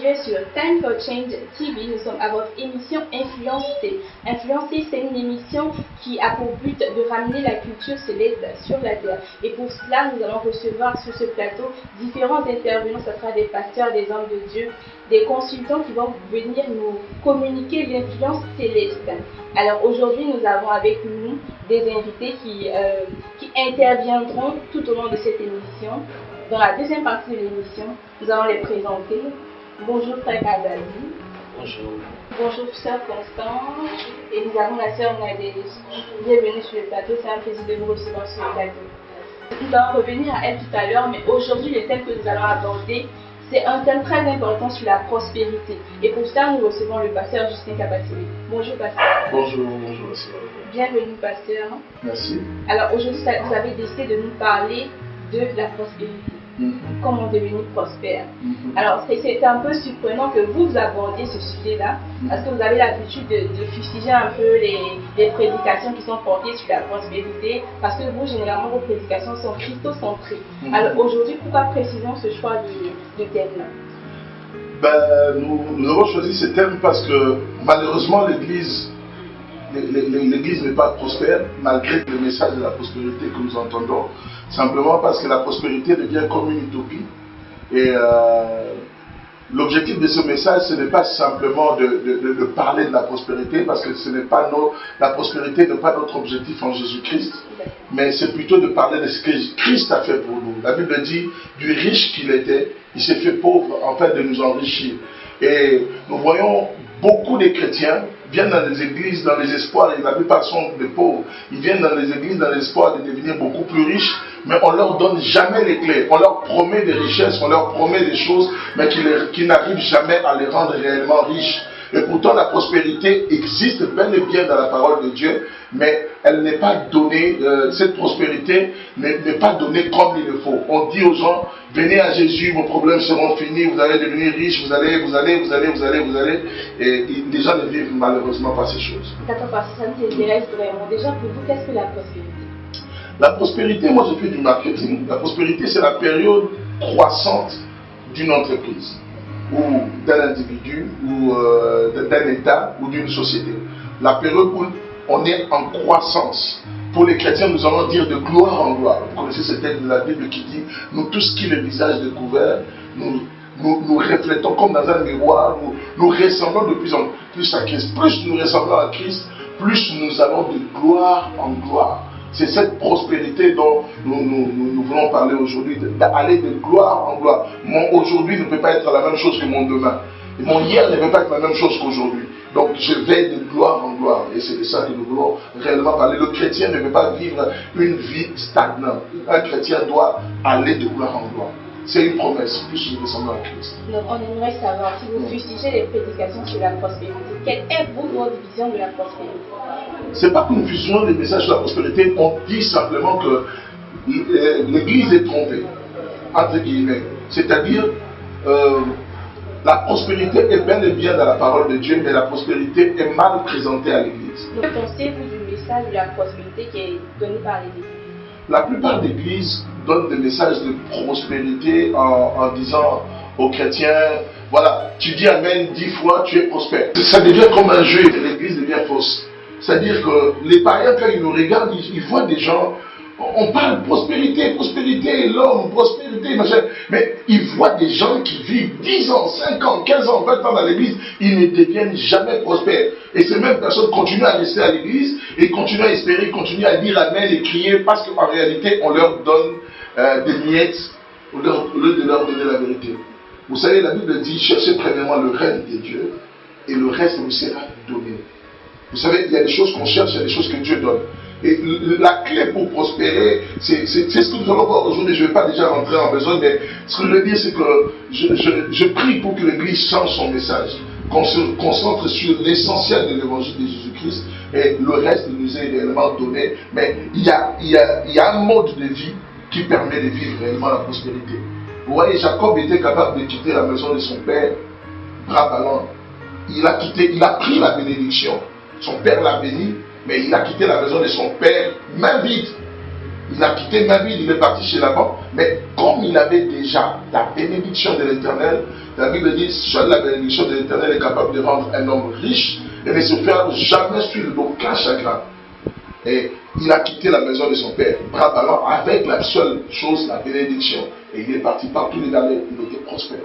suivez sur Time for Change TV. Nous sommes à votre émission Influencer. Influencer, c'est une émission qui a pour but de ramener la culture céleste sur la terre. Et pour cela, nous allons recevoir sur ce plateau différents intervenants. Ce sera des pasteurs, des hommes de Dieu, des consultants qui vont venir nous communiquer l'influence céleste. Alors aujourd'hui, nous avons avec nous des invités qui interviendront tout au long de cette émission. Dans la deuxième partie de l'émission, nous allons les présenter. Bonjour frère Azazi. Bonjour. Bonjour sœur Constance. Et nous avons la sœur Nadège. Bienvenue sur le plateau, c'est un plaisir de vous recevoir sur le plateau. Nous allons revenir à elle tout à l'heure, mais aujourd'hui le thème que nous allons aborder, c'est un thème très important sur la prospérité. Et pour ça, nous recevons le pasteur Justin Kabatsiri. Bonjour pasteur. Bonjour, bonjour. Bienvenue pasteur. Merci. Alors aujourd'hui, vous avez décidé de nous parler de la prospérité. Comment devenir prospère. Alors c'est un peu surprenant que vous abordiez ce sujet-là, parce que vous avez l'habitude de fustiger un peu les prédications qui sont portées sur la prospérité, parce que vous, généralement, vos prédications sont christocentrées. Alors aujourd'hui, pourquoi précisément ce choix de thème-là? Nous avons choisi ce thème parce que malheureusement l'Église n'est pas prospère, malgré le message de la prospérité que nous entendons, simplement parce que la prospérité devient comme une utopie. Et l'objectif de ce message, ce n'est pas simplement de parler de la prospérité, parce que la prospérité n'est pas notre objectif en Jésus-Christ, mais c'est plutôt de parler de ce que Christ a fait pour nous. La Bible dit, du riche qu'il était, il s'est fait pauvre afin de nous enrichir. Et nous voyons beaucoup de chrétiens viennent dans les églises dans les espoirs, et la plupart sont des pauvres. Ils viennent dans les églises dans l'espoir de devenir beaucoup plus riches, mais on ne leur donne jamais les clés. On leur promet des richesses, on leur promet des choses, mais qui n'arrivent jamais à les rendre réellement riches. Et pourtant, la prospérité existe bel et bien dans la parole de Dieu, mais elle n'est pas donnée, cette prospérité n'est pas donnée comme il le faut. On dit aux gens, venez à Jésus, vos problèmes seront finis, vous allez devenir riches, vous allez, et les gens ne vivent malheureusement pas ces choses. D'accord, parce que ça nous intéresse vraiment. Déjà, pour vous, qu'est-ce que la prospérité? La prospérité, moi je fais du marketing. La prospérité, c'est la période croissante d'une entreprise, ou d'un individu, ou d'un État, ou d'une société. La période où on est en croissance. Pour les chrétiens, nous allons dire de gloire en gloire. Vous connaissez ce texte de la Bible qui dit, nous tous qui le visage découvert, nous reflétons comme dans un miroir, nous ressemblons de plus en plus à Christ. Plus nous ressemblons à Christ, plus nous allons de gloire en gloire. C'est cette prospérité dont nous voulons parler aujourd'hui, d'aller de gloire en gloire. Mon aujourd'hui ne peut pas être la même chose que mon demain. Et mon hier ne peut pas être la même chose qu'aujourd'hui. Donc je vais de gloire en gloire. Et c'est de ça que nous voulons réellement parler. Le chrétien ne peut pas vivre une vie stagnante. Un chrétien doit aller de gloire en gloire. C'est une promesse, plus nous ressemblons à Christ. Donc on aimerait savoir, si vous fustigez les prédications sur la prospérité, quelle est votre vision de la prospérité? C'est pas que nous fusionnons les messages sur la prospérité, on dit simplement que l'Église est trompée, entre guillemets. C'est-à-dire, la prospérité est bel et bien dans la parole de Dieu, mais la prospérité est mal présentée à l'Église. Que pensez-vous du message de la prospérité qui est donné par les églises? La plupart des églises donnent des messages de prospérité en disant aux chrétiens, voilà, tu dis Amen 10 fois, tu es prospère. Ça devient comme un jeu et l'église devient fausse. C'est-à-dire que les païens, quand ils nous regardent, ils voient des gens, on parle prospérité, prospérité, l'homme, prospérité, machin. Mais ils voient des gens qui vivent 10 ans, 5 ans, 15 ans, 20 ans dans l'église, ils ne deviennent jamais prospères. Et ces mêmes personnes continuent à rester à l'église et continuent à espérer, continuent à dire Amen et crier parce qu'en réalité, on leur donne des miettes au lieu de leur donner la vérité. Vous savez, la Bible dit, cherchez premièrement le règne de Dieu et le reste vous sera donné. Vous savez, il y a des choses qu'on cherche, il y a des choses que Dieu donne. Et la clé pour prospérer, c'est ce que nous allons voir aujourd'hui. Je ne vais pas déjà rentrer en besoin, mais ce que je veux dire, c'est que je prie pour que l'Église change son message, qu'on se concentre sur l'essentiel de l'évangile de Jésus-Christ et le reste nous est réellement donné. Mais il y a un mode de vie qui permet de vivre réellement la prospérité. Vous voyez, Jacob était capable de quitter la maison de son père, bras ballants. Il a pris la bénédiction. Son père l'a béni, mais il a quitté la maison de son père, main vide. Il a quitté ma ville, il est parti chez Laban, mais comme il avait déjà la bénédiction de l'Éternel, la Bible dit, seule la bénédiction de l'Éternel est capable de rendre un homme riche et ne se faire jamais suivre d'aucun chagrin. Et il a quitté la maison de son père, bras ballants, avec la seule chose, la bénédiction. Et il est parti partout, il était prospère.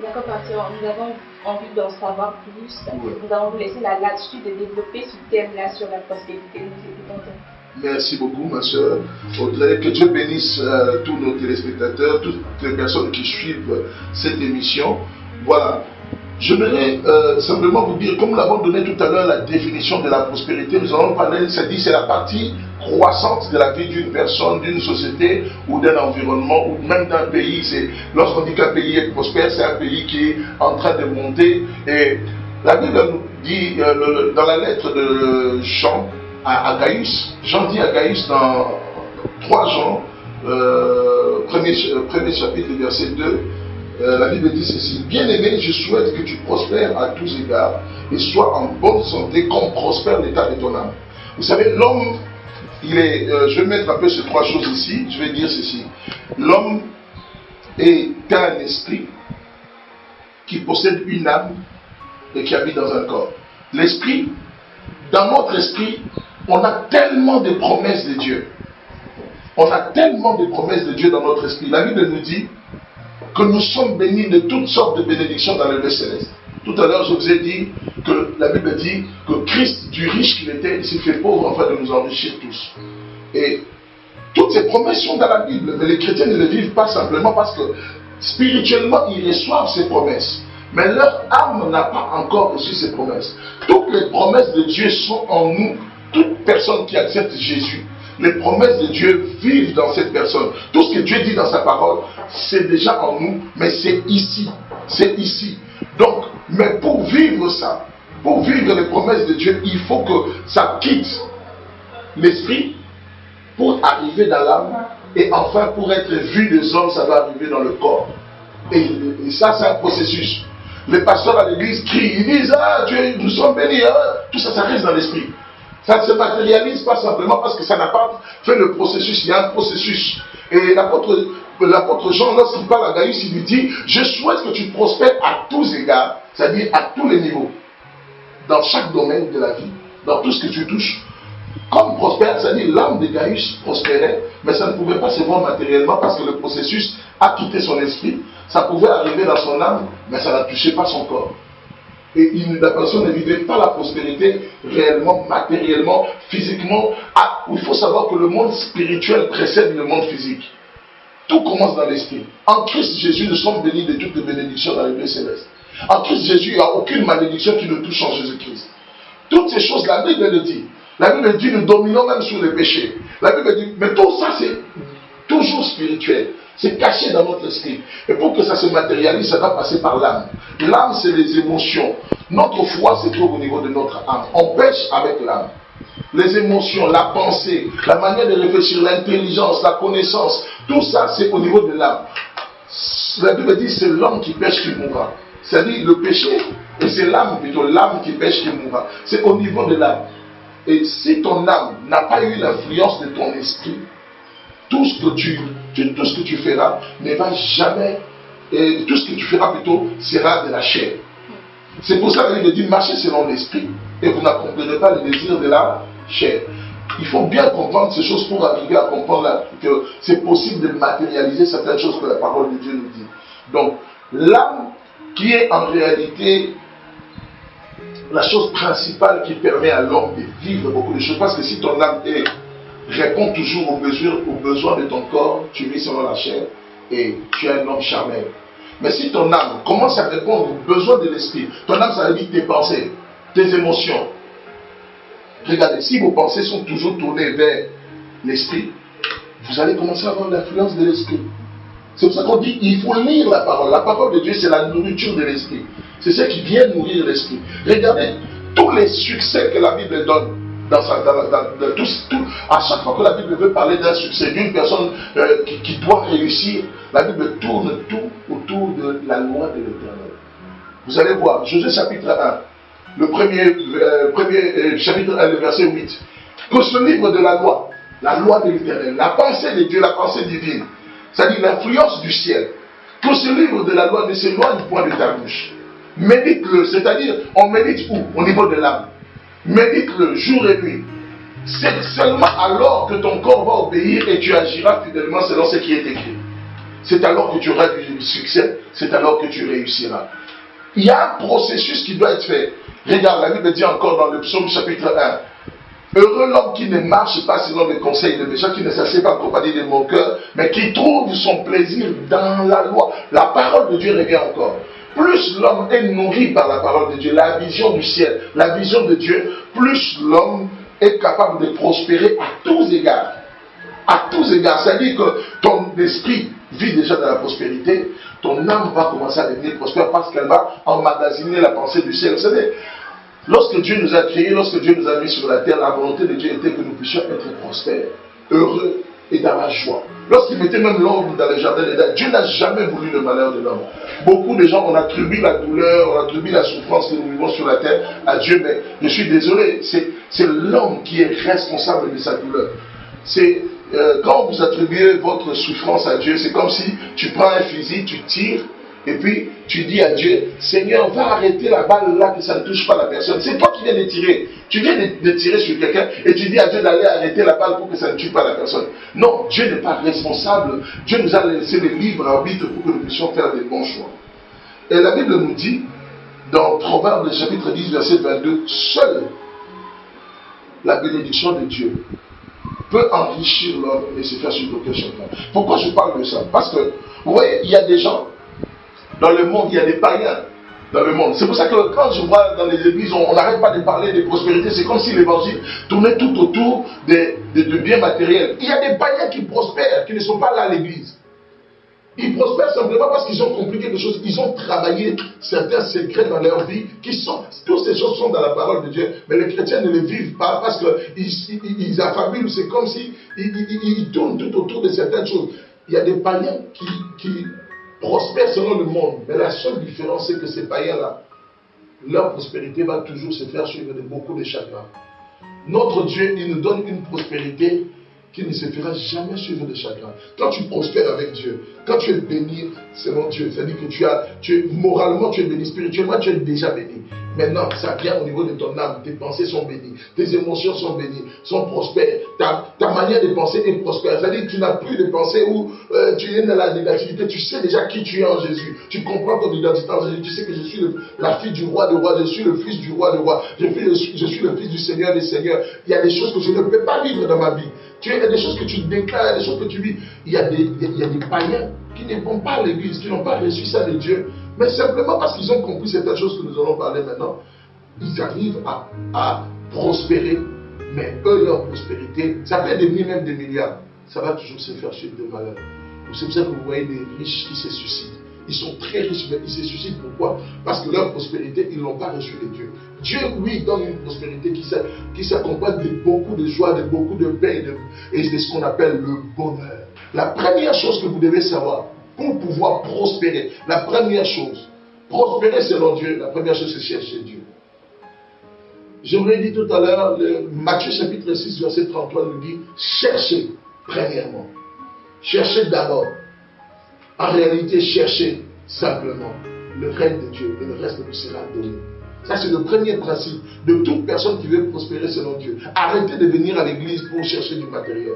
D'accord, pasteur. Nous avons envie d'en savoir plus. Oui. Nous allons vous laisser la latitude de développer ce thème-là sur la prospérité. Nous écoutons. Merci beaucoup, ma soeur Audrey. Que Dieu bénisse tous nos téléspectateurs, toutes les personnes qui suivent cette émission. Voilà. Je voudrais simplement vous dire, comme nous l'avons donné tout à l'heure, la définition de la prospérité, nous allons parler, c'est la partie croissante de la vie d'une personne, d'une société ou d'un environnement ou même d'un pays. Lorsqu'on dit qu'un pays est prospère, c'est un pays qui est en train de monter. Et la Bible nous dit, dans la lettre de Jean à Gaius, Jean dit à Gaius dans 3 Jean, premier chapitre, verset 2, la Bible dit ceci: bien-aimé, je souhaite que tu prospères à tous égards et sois en bonne santé comme prospère l'état de ton âme. Vous savez, l'homme, je vais mettre un peu ces 3 choses ici, je vais dire ceci. L'homme est un esprit qui possède une âme et qui habite dans un corps. L'esprit, dans notre esprit, on a tellement de promesses de Dieu. On a tellement de promesses de Dieu dans notre esprit. La Bible nous dit que nous sommes bénis de toutes sortes de bénédictions dans le lieu céleste. Tout à l'heure, je vous ai dit que la Bible dit que Christ, du riche qu'il était, il s'est fait pauvre afin de nous enrichir tous. Et toutes ces promesses sont dans la Bible, mais les chrétiens ne les vivent pas simplement parce que spirituellement, ils reçoivent ces promesses. Mais leur âme n'a pas encore reçu ces promesses. Toutes les promesses de Dieu sont en nous. Toute personne qui accepte Jésus, les promesses de Dieu vivent dans cette personne. Tout ce que Dieu dit dans sa parole, c'est déjà en nous, mais c'est ici. C'est ici. Donc, mais pour vivre ça, pour vivre les promesses de Dieu, il faut que ça quitte l'esprit pour arriver dans l'âme. Et enfin, pour être vu des hommes, ça va arriver dans le corps. Et ça, c'est un processus. Les pasteurs à l'église crient, ils disent: ah, Dieu, nous sommes bénis. Tout ça, ça reste dans l'esprit. Ça ne se matérialise pas simplement parce que ça n'a pas fait le processus. Il y a un processus. Et l'apôtre Jean, lorsqu'il parle à Gaius, il lui dit: je souhaite que tu prospères à tous égards, c'est-à-dire à tous les niveaux, dans chaque domaine de la vie, dans tout ce que tu touches. Comme prospère, c'est-à-dire l'âme de Gaius prospérait, mais ça ne pouvait pas se voir matériellement parce que le processus a quitté son esprit. Ça pouvait arriver dans son âme, mais ça ne touchait pas son corps. Et la personne ne vivait pas la prospérité réellement, matériellement, physiquement. Il faut savoir que le monde spirituel précède le monde physique. Tout commence dans l'esprit. En Christ Jésus, nous sommes bénis de toutes les bénédictions dans les lieux célestes. En Christ Jésus, il n'y a aucune malédiction qui nous touche en Jésus-Christ. Toutes ces choses, la Bible le dit. La Bible dit, nous dominons même sur les péchés. La Bible dit, mais tout ça, c'est toujours spirituel. C'est caché dans notre esprit. Et pour que ça se matérialise, ça doit passer par l'âme. L'âme, c'est les émotions. Notre foi se trouve au niveau de notre âme. On pêche avec l'âme. Les émotions, la pensée, la manière de réfléchir, l'intelligence, la connaissance, tout ça, c'est au niveau de l'âme. La Bible dit, c'est l'homme qui pêche qui mourra. C'est-à-dire le péché, et c'est l'âme plutôt, l'âme qui pêche qui mourra. C'est au niveau de l'âme. Et si ton âme n'a pas eu l'influence de ton esprit, tout ce que tu feras ne va jamais, et tout ce que tu feras plutôt sera de la chair. C'est pour ça que Bible dit: marchez selon l'esprit et vous n'accomplirez pas les désirs de la chair. Il faut bien comprendre ces choses pour arriver à comprendre que c'est possible de matérialiser certaines choses que la parole de Dieu nous dit. Donc, l'âme qui est en réalité la chose principale qui permet à l'homme de vivre beaucoup de choses. Parce que si ton âme répond toujours aux besoins de ton corps, tu vis selon la chair et tu es un homme charnel. Mais si ton âme commence à répondre aux besoins de l'esprit, ton âme, ça veut dire tes pensées, tes émotions. Regardez, si vos pensées sont toujours tournées vers l'esprit, vous allez commencer à avoir l'influence de l'esprit. C'est pour ça qu'on dit il faut lire la parole. La parole de Dieu, c'est la nourriture de l'esprit. C'est ce qui vient nourrir l'esprit. Regardez tous les succès que la Bible donne. À chaque fois que la Bible veut parler d'un succès, d'une personne qui doit réussir, la Bible tourne tout autour de la loi de l'Éternel. Vous allez voir, Josué chapitre 1, le premier chapitre 1, le verset 8. Que ce livre de la loi La loi de l'Éternel, la pensée de Dieu, la pensée divine. C'est-à-dire l'influence du ciel. Que ce livre de la loi ne s'éloigne point de ta bouche. Médite-le, c'est-à-dire, on médite où? Au niveau de l'âme. Médite-le jour et nuit. C'est seulement alors que ton corps va obéir et tu agiras fidèlement selon ce qui est écrit. C'est alors que tu auras du succès, c'est alors que tu réussiras. Il y a un processus qui doit être fait. Regarde, la Bible dit encore dans le psaume chapitre 1. Heureux l'homme qui ne marche pas selon les conseils de méchants, qui ne s'assied pas en compagnie des moqueurs, mais qui trouve son plaisir dans la loi. La parole de Dieu revient encore. Plus l'homme est nourri par la parole de Dieu, la vision du ciel, la vision de Dieu, plus l'homme est capable de prospérer à tous égards. À tous égards. C'est-à-dire que ton esprit vit déjà dans la prospérité, ton âme va commencer à devenir prospère parce qu'elle va emmagasiner la pensée du ciel. Vous savez, lorsque Dieu nous a créés, lorsque Dieu nous a mis sur la terre, la volonté de Dieu était que nous puissions être prospères, heureux et dans la joie. Lorsqu'il mettait même l'homme dans le jardin d'Éden, Dieu n'a jamais voulu le malheur de l'homme. Beaucoup de gens, on attribue la douleur, on attribue la souffrance que nous vivons sur la terre à Dieu, mais je suis désolé, c'est l'homme qui est responsable de sa douleur. C'est quand vous attribuez votre souffrance à Dieu, c'est comme si tu prends un fusil, tu tires, et puis tu dis à Dieu, Seigneur, va arrêter la balle là, que ça ne touche pas la personne. C'est toi qui viens de tirer. Tu viens de tirer sur quelqu'un et tu dis à Dieu d'aller arrêter la balle pour que ça ne tue pas la personne. Non, Dieu n'est pas responsable. Dieu nous a laissé le libre arbitre pour que nous puissions faire des bons choix. Et la Bible nous dit, dans Proverbes chapitre 10, verset 22, seule la bénédiction de Dieu peut enrichir l'homme et se faire sur aucun chacun. Pourquoi je parle de ça? Parce que, vous voyez, il y a des gens dans le monde, il y a des païens dans le monde. C'est pour ça que quand je vois dans les églises, on n'arrête pas de parler de prospérité. C'est comme si l'évangile tournait tout autour de biens matériels. Il y a des païens qui prospèrent, qui ne sont pas là à l'église. Ils prospèrent simplement parce qu'ils ont compris quelque chose. Ils ont travaillé certains secrets dans leur vie. Toutes ces choses sont dans la parole de Dieu. Mais les chrétiens ne les vivent pas parce qu'ils affabulent. C'est comme si ils tournent tout autour de certaines choses. Il y a des païens qui prospèrent selon le monde. Mais la seule différence, c'est que ces païens-là, leur prospérité va toujours se faire suivre de beaucoup de chagrin. Notre Dieu, il nous donne une prospérité qui ne se fera jamais suivre de chagrin. Quand tu prospères avec Dieu, quand tu es béni selon Dieu, c'est-à-dire que moralement tu es béni, spirituellement tu es déjà béni. Maintenant, ça vient au niveau de ton âme, tes pensées sont bénies, tes émotions sont bénies, sont prospères, ta manière de penser est prospère. C'est-à-dire que tu n'as plus de pensée où tu es dans la négativité, tu sais déjà qui tu es en Jésus, tu comprends ton identité en Jésus, tu sais que je suis la fille du roi des rois, je suis le fils du roi des rois, je suis le fils du Seigneur des seigneurs. Il y a des choses que je ne peux pas vivre dans ma vie. Il y a des choses que tu déclares, il y a des choses que tu vis. Il y a des païens qui ne vont pas à l'église, qui n'ont pas reçu ça de Dieu, mais simplement parce qu'ils ont compris certaines choses que nous allons parler maintenant. Ils arrivent à prospérer, mais eux, leur prospérité, ça peut devenir même des milliards. Ça va toujours se faire suivre de malheur. C'est pour ça que vous voyez des riches qui se suicident. Ils sont très riches, mais ils se suicident. Pourquoi? Parce que leur prospérité, ils ne l'ont pas reçue de Dieu. Dieu, lui, donne une prospérité qui s'accompagne de beaucoup de joie, de beaucoup de paix et de ce qu'on appelle le bonheur. La première chose que vous devez savoir pour pouvoir prospérer, la première chose, prospérer selon Dieu, la première chose, c'est chercher Dieu. Je vous l'ai dit tout à l'heure, Matthieu chapitre 6, verset 33 nous dit, cherchez premièrement. Cherchez d'abord. En réalité, cherchez simplement le règne de Dieu et le reste vous sera donné. Ça, c'est le premier principe de toute personne qui veut prospérer selon Dieu. Arrêtez de venir à l'église pour chercher du matériel.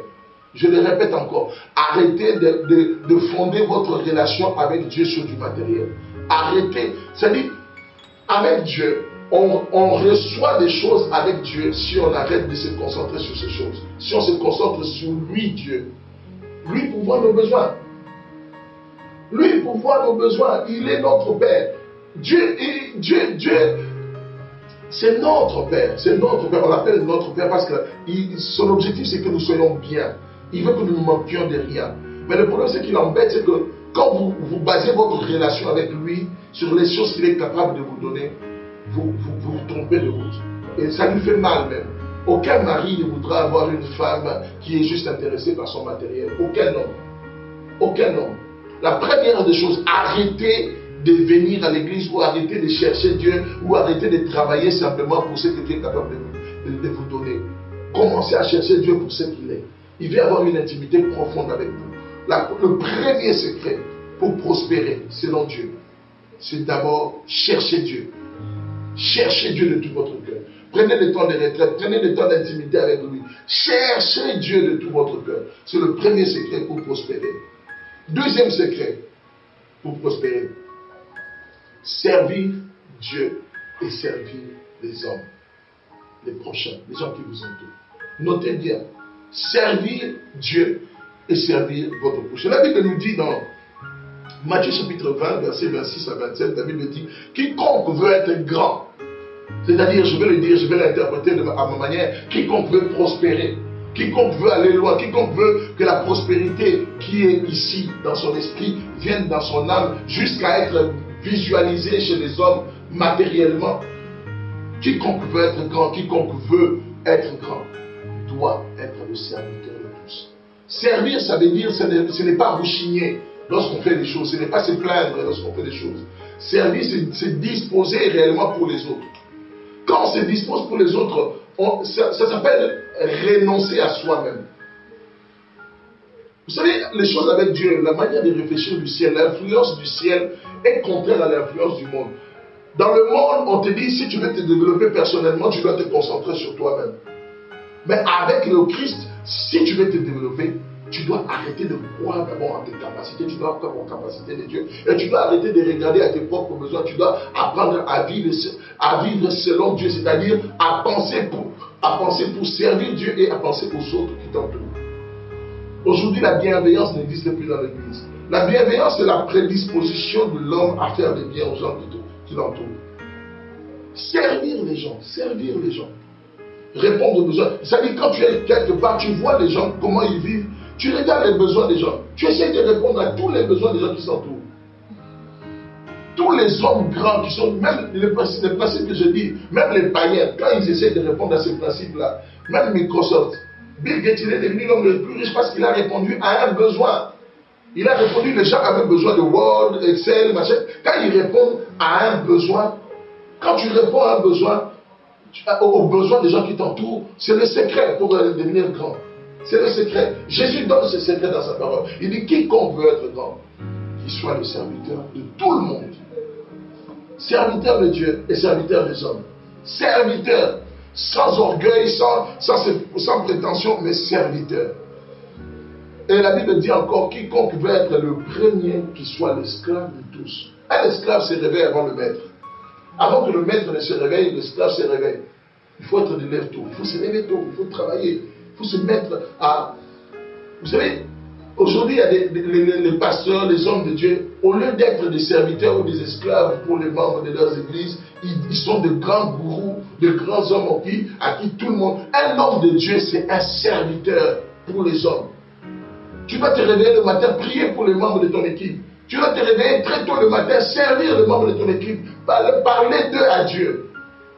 Je le répète encore, arrêtez de fonder votre relation avec Dieu sur du matériel. Arrêtez, c'est-à-dire, avec Dieu, on reçoit des choses avec Dieu si on arrête de se concentrer sur ces choses. Si on se concentre sur lui, Dieu. Lui pourvoit nos besoins. Lui pourvoit nos besoins. Il est notre Père. Dieu, c'est notre Père. C'est notre Père. On l'appelle notre Père parce que son objectif, c'est que nous soyons bien. Il veut que nous ne manquions de rien. Mais le problème, c'est qu'il embête, c'est que quand vous basez votre relation avec lui sur les choses qu'il est capable de vous donner, vous trompez de route. Et ça lui fait mal même. Aucun mari ne voudra avoir une femme qui est juste intéressée par son matériel. Aucun homme. Aucun homme. La première des choses, arrêtez de venir à l'église ou arrêtez de chercher Dieu ou arrêtez de travailler simplement pour ce que Dieu est capable de vous donner. Commencez à chercher Dieu pour ce qu'il est. il veut avoir une intimité profonde avec vous. Le premier secret pour prospérer selon Dieu, c'est d'abord chercher Dieu. Cherchez Dieu de tout votre cœur. Prenez le temps de retraite, prenez le temps d'intimité avec lui. Cherchez Dieu de tout votre cœur. C'est le premier secret pour prospérer. Deuxième secret pour prospérer. Servir Dieu et servir les hommes, les prochains, les gens qui vous entourent. Notez bien, servir Dieu et servir votre prochain. La Bible nous dit dans Matthieu chapitre 20, versets 26 à 27, la Bible dit, quiconque veut être grand, c'est-à-dire, je vais le dire, je vais l'interpréter à ma manière, quiconque veut prospérer, quiconque veut aller loin, quiconque veut que la prospérité qui est ici, dans son esprit, vienne dans son âme, jusqu'à être visualisée chez les hommes matériellement. Quiconque veut être grand, quiconque veut être grand, doit être le serviteur de tous. Servir, ça veut dire, ce n'est pas rechigner lorsqu'on fait des choses, ce n'est pas se plaindre lorsqu'on fait des choses. Servir, c'est disposer réellement pour les autres. Quand on se dispose pour les autres, ça s'appelle renoncer à soi-même. Vous savez, les choses avec Dieu, la manière de réfléchir du ciel, l'influence du ciel est contraire à l'influence du monde. Dans le monde, on te dit, si tu veux te développer personnellement, tu dois te concentrer sur toi-même. Mais avec le Christ, si tu veux te développer, tu dois arrêter de croire d'abord en tes capacités, tu dois croire en la capacité de Dieu, et tu dois arrêter de regarder à tes propres besoins, tu dois apprendre à vivre selon Dieu, c'est-à-dire à penser pour servir Dieu et à penser aux autres qui t'entourent. Aujourd'hui, la bienveillance n'existe plus dans l'Église. La bienveillance, c'est la prédisposition de l'homme à faire des biens aux gens qui l'entourent. Servir les gens, répondre aux besoins. C'est-à-dire, quand tu es quelque part, tu vois les gens, comment ils vivent, tu regardes les besoins des gens, tu essaies de répondre à tous les besoins des gens qui s'entourent. Tous les hommes grands qui sont, même les principes que je dis, même les païens, quand ils essaient de répondre à ces principes-là, même Microsoft, Bill Gates, il est devenu l'homme le plus riche parce qu'il a répondu à un besoin. Il a répondu, les gens avaient besoin de Word, Excel, machin. Quand ils répondent à un besoin, quand tu réponds à un besoin, aux besoins des gens qui t'entourent, c'est le secret pour devenir grand. C'est le secret. Jésus donne ce secret dans sa parole. Il dit, quiconque veut être grand, qu'il soit le serviteur de tout le monde. Serviteur de Dieu et serviteur des hommes. Serviteur, sans orgueil, sans prétention, mais serviteur. Et la Bible dit encore, quiconque veut être le premier, qu'il soit l'esclave de tous. Un esclave se réveille avant le maître. Avant que le maître ne se réveille, l'esclave se réveille. Il faut être de lève tôt, il faut se lever tôt, il faut travailler, il faut se mettre à... Vous savez, aujourd'hui, il y a les pasteurs, les hommes de Dieu, au lieu d'être des serviteurs ou des esclaves pour les membres de leurs églises, ils sont de grands gourous, de grands hommes à qui tout le monde... Un homme de Dieu, c'est un serviteur pour les hommes. Tu dois te réveiller le matin, prier pour les membres de ton équipe. Tu dois te réveiller très tôt le matin, servir les membres de ton équipe, parler d'eux à Dieu.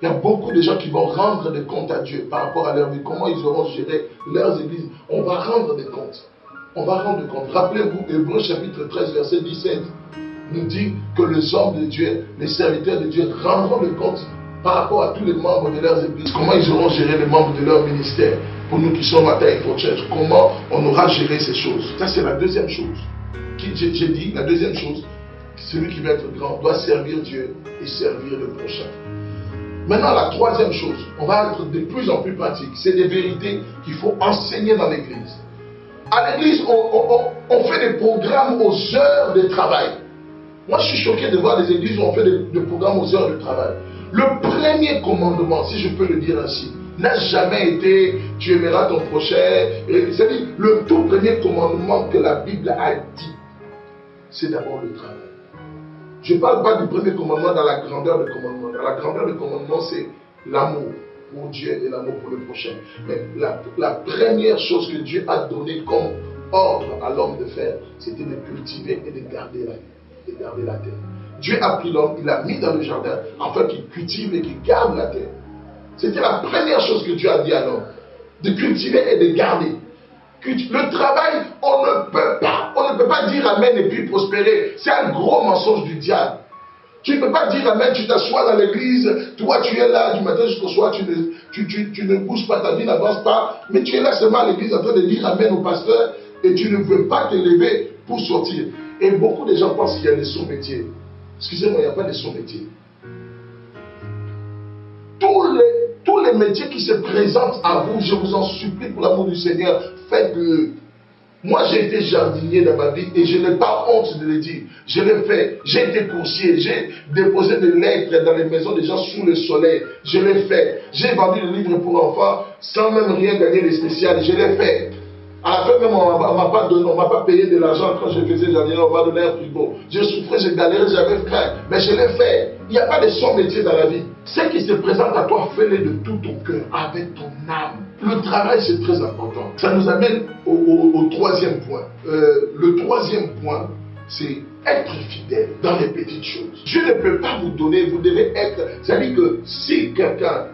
Il y a beaucoup de gens qui vont rendre des comptes à Dieu par rapport à leur vie, comment ils auront géré leurs églises. On va rendre des comptes. On va rendre des comptes. Rappelez-vous, Hébreux chapitre 13, verset 17, nous dit que les hommes de Dieu, les serviteurs de Dieu rendront des comptes par rapport à tous les membres de leurs églises. Comment ils auront géré les membres de leur ministère. Pour nous qui sommes à Taille for Church, comment on aura géré ces choses. Ça, c'est la deuxième chose. J'ai dit, la deuxième chose, celui qui veut être grand doit servir Dieu et servir le prochain. Maintenant, la troisième chose, on va être de plus en plus pratique. C'est des vérités qu'il faut enseigner dans l'église. À l'église, on fait des programmes aux heures de travail. Moi, je suis choqué de voir des églises où on fait des programmes aux heures de travail. Le premier commandement, si je peux le dire ainsi, n'a jamais été « tu aimeras ton prochain ». C'est-à-dire, le tout premier commandement que la Bible a dit, c'est d'abord le travail. Je ne parle pas du premier commandement dans la grandeur du commandement. Dans la grandeur du commandement, c'est l'amour pour Dieu et l'amour pour le prochain. Mais la première chose que Dieu a donnée comme ordre à l'homme de faire, c'était de cultiver et de garder la terre. Dieu a pris l'homme, il l'a mis dans le jardin, afin qu'il cultive et qu'il garde la terre. C'était la première chose que Dieu a dit à l'homme, de cultiver et de garder. Le travail, on ne peut pas dire amen et puis prospérer. C'est un gros mensonge du diable. Tu ne peux pas dire amen, tu t'assois dans l'église, toi tu es là du matin jusqu'au soir, tu ne bouges pas, ta vie n'avance pas, mais tu es là seulement à l'église en train de dire amen au pasteur et tu ne veux pas te lever pour sortir. Et beaucoup de gens pensent qu'il y a des sous-métiers. Excusez-moi, il n'y a pas de sous-métiers. Tous les métiers qui se présentent à vous, je vous en supplie pour l'amour du Seigneur, faites-le. Moi, j'ai été jardinier dans ma vie et je n'ai pas honte de le dire. Je l'ai fait. J'ai été coursier. J'ai déposé des lettres dans les maisons des gens sous le soleil. Je l'ai fait. J'ai vendu des livres pour enfants sans même rien gagner de spécial. Je l'ai fait. À la fin même, on ne m'a pas payé de l'argent quand je faisais jardinier. On m'a donné un frigo. Je souffrais, je galérais, j'avais faim. Mais je l'ai fait. Il n'y a pas de son métier dans la vie. Ce qui se présente à toi, fais-le de tout ton cœur, avec ton âme. Le travail, c'est très important. Ça nous amène au troisième point. Le troisième point, c'est être fidèle dans les petites choses. Dieu ne peut pas vous donner, vous devez être... C'est-à-dire que si quelqu'un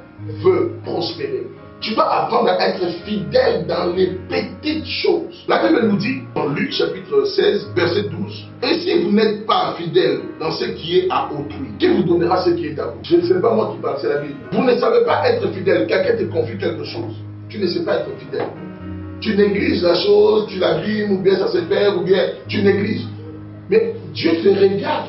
veut prospérer, tu dois apprendre à être fidèle dans les petites choses. La Bible nous dit, dans Luc chapitre 16, verset 12, « Et si vous n'êtes pas fidèle dans ce qui est à autrui, qui vous donnera ce qui est à vous ?» Je ne sais pas moi qui parle, c'est la Bible. Vous ne savez pas être fidèle. Quelqu'un te confie quelque chose. Tu ne sais pas être fidèle. Tu négliges la chose, tu l'abîmes, ou bien ça se perd, ou bien tu négliges. Mais Dieu te regarde.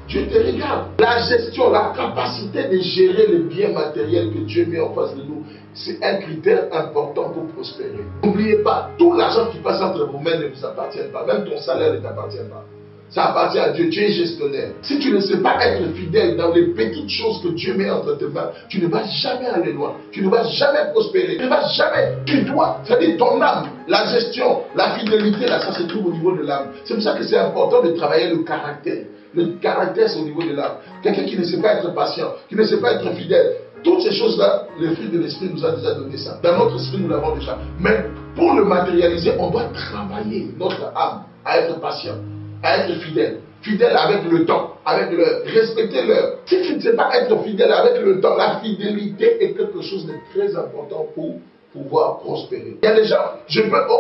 Dieu te regarde. La gestion, la capacité de gérer les biens matériels que Dieu met en face de nous, c'est un critère important pour prospérer. N'oubliez pas, tout l'argent qui passe entre vos mains ne vous appartient pas. Même ton salaire ne t'appartient pas. Ça appartient à Dieu. Dieu est gestionnaire. Si tu ne sais pas être fidèle dans les petites choses que Dieu met entre tes mains, tu ne vas jamais aller loin. Tu ne vas jamais prospérer. Tu ne vas jamais. Tu dois, c'est-à-dire ton âme, la gestion, la fidélité, là, ça se trouve au niveau de l'âme. C'est pour ça que c'est important de travailler le caractère. Le caractère, c'est au niveau de l'âme. Quelqu'un qui ne sait pas être patient, qui ne sait pas être fidèle. Toutes ces choses-là, le fruit de l'esprit nous a déjà donné ça. Dans notre esprit, nous l'avons déjà. Mais pour le matérialiser, on doit travailler notre âme à être patient, à être fidèle. Fidèle avec le temps, avec l'heure. Respecter l'heure. Si tu ne sais pas être fidèle avec le temps, la fidélité est quelque chose de très important pour pouvoir prospérer. Il y a des gens,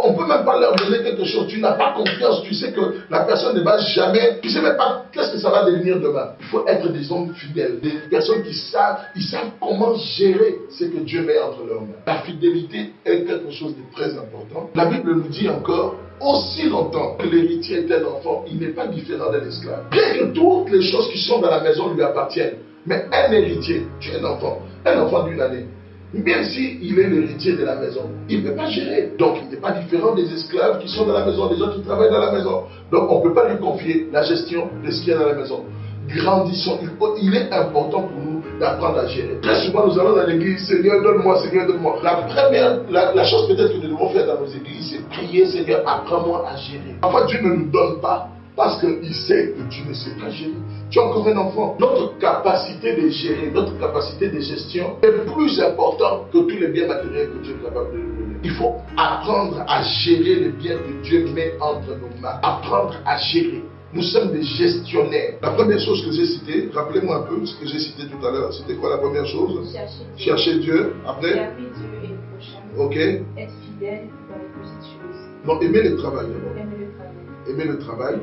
on ne peut même pas leur donner quelque chose. Tu n'as pas confiance, tu sais que la personne ne va jamais, tu ne sais même pas qu'est-ce que ça va devenir demain. Il faut être des hommes fidèles, des personnes qui savent comment gérer ce que Dieu met entre leurs mains. La fidélité est quelque chose de très important. La Bible nous dit encore, aussi longtemps que l'héritier est un enfant, il n'est pas différent d'un esclave. Bien que toutes les choses qui sont dans la maison lui appartiennent, mais un héritier, tu es un enfant d'une année. Même s'il est l'héritier de la maison, il ne peut pas gérer. Donc, il n'est pas différent des esclaves qui sont dans la maison, des gens qui travaillent dans la maison. Donc, on ne peut pas lui confier la gestion de ce qu'il y a dans la maison. Grandissons. Il est important pour nous d'apprendre à gérer. Très souvent, nous allons dans l'église, Seigneur, donne-moi, Seigneur, donne-moi. La chose peut-être que nous devons faire dans nos églises, c'est prier, Seigneur, apprends-moi à gérer. Parfois, Dieu ne nous donne pas parce qu'il sait que tu ne sais pas gérer. Tu es encore un enfant. Notre capacité de gérer, notre capacité de gestion est plus importante que tous les biens matériels que Dieu est capable de nous donner. Il faut apprendre à gérer les biens que Dieu met entre nos mains. Apprendre à gérer. Nous sommes des gestionnaires. La première chose que j'ai citée, rappelez-moi un peu ce que j'ai cité tout à l'heure. C'était quoi la première chose? Chercher Dieu. Après? Servir Dieu et le prochain. Ok. Être fidèle dans les petites choses. Non, aimer le travail d'abord. Aimer le travail. Aimer le travail.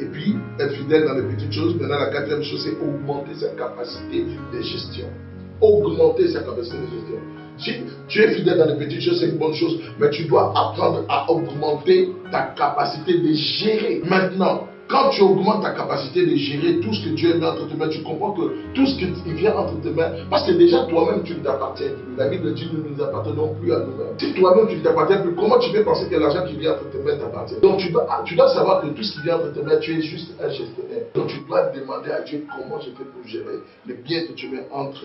Et puis, être fidèle dans les petites choses. Maintenant, la quatrième chose, c'est augmenter sa capacité de gestion. Augmenter sa capacité de gestion. Si tu es fidèle dans les petites choses, c'est une bonne chose. Mais tu dois apprendre à augmenter ta capacité de gérer. Maintenant, quand tu augmentes ta capacité de gérer tout ce que Dieu met entre tes mains, tu comprends que tout ce qui vient entre tes mains, parce que déjà toi-même tu ne t'appartiens plus. La Bible dit nous ne nous appartenons plus à nous-mêmes. Si toi-même tu ne t'appartiens plus, comment tu peux penser que l'argent qui vient entre tes mains t'appartient? Donc tu dois savoir que tout ce qui vient entre tes mains, tu es juste un gestionnaire. Donc tu dois demander à Dieu comment je fais pour gérer les biens que tu mets entre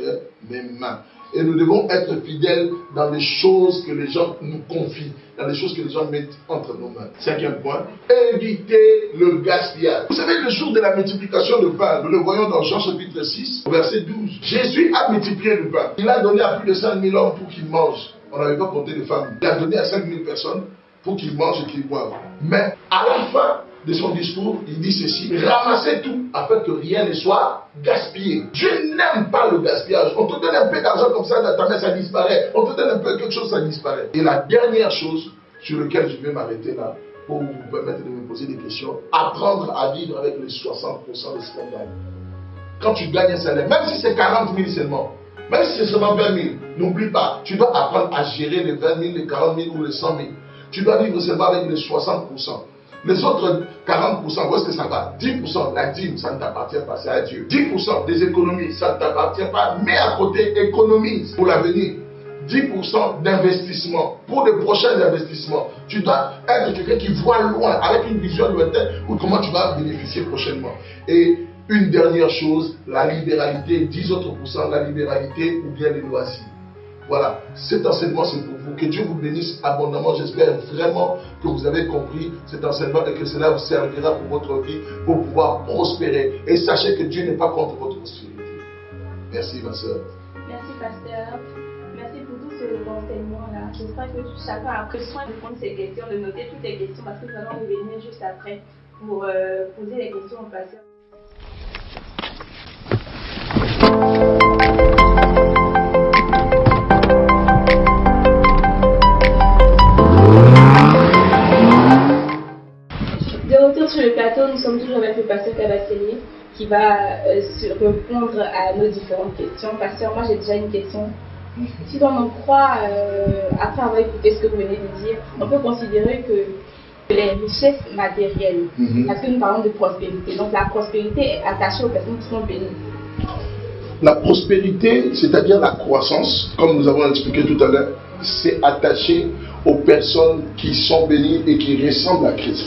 mes mains. Et nous devons être fidèles dans les choses que les gens nous confient, dans les choses que les gens mettent entre nos mains. Cinquième point, éviter le gaspillage. Vous savez, le jour de la multiplication de pain, nous le voyons dans Jean chapitre 6, verset 12. Jésus a multiplié le pain. Il a donné à plus de 5000 hommes pour qu'ils mangent. On n'avait pas compté les femmes. Il a donné à 5000 personnes pour qu'ils mangent et qu'ils boivent. Mais à la fin de son discours, il dit ceci: ramassez tout afin que rien ne soit gaspillé. Dieu n'aime pas le gaspillage. On te donne un peu d'argent comme ça dans ta main, ça disparaît. On te donne un peu quelque chose, ça disparaît. Et la dernière chose sur laquelle je vais m'arrêter là, pour vous permettre de me poser des questions, apprendre à vivre avec les 60% de ce qu'on gagne. quand tu gagnes un salaire, même si c'est 40 000 seulement, même si c'est seulement 20 000, n'oublie pas, tu dois apprendre à gérer les 20 000, les 40 000 ou les 100 000. Tu dois vivre seulement avec les 60%. Les autres 40%, où est-ce que ça va? 10%, la dîme, ça ne t'appartient pas, c'est à Dieu. 10% des économies, ça ne t'appartient pas, mais à côté, économise pour l'avenir. 10% d'investissement pour de prochains investissements. Tu dois être quelqu'un qui voit loin, avec une vision lointaine, ou comment tu vas bénéficier prochainement. Et une dernière chose, la libéralité, 10 autres pourcents, la libéralité ou bien les loisirs. Voilà, cet enseignement c'est pour vous. Que Dieu vous bénisse abondamment. J'espère vraiment que vous avez compris cet enseignement et que cela vous servira pour votre vie, pour pouvoir prospérer. Et sachez que Dieu n'est pas contre votre prospérité. Merci ma soeur. Merci pasteur. Merci pour tout ce renseignement-là. J'espère que chacun a pris soin de prendre ses questions, de noter toutes les questions parce que nous allons revenir juste après pour poser les questions aux patients. De retour sur le plateau, nous sommes toujours avec le pasteur Kabassélier qui va répondre à nos différentes questions. Pasteur, moi j'ai déjà une question. Si on en croit, après avoir écouté ce que vous venez de dire, on peut considérer que les richesses matérielles, parce que nous parlons de prospérité, donc la prospérité est attachée aux personnes qui sont bénies. La prospérité, c'est-à-dire la croissance, comme nous avons expliqué tout à l'heure, c'est attaché aux personnes qui sont bénies et qui ressemblent à Christ.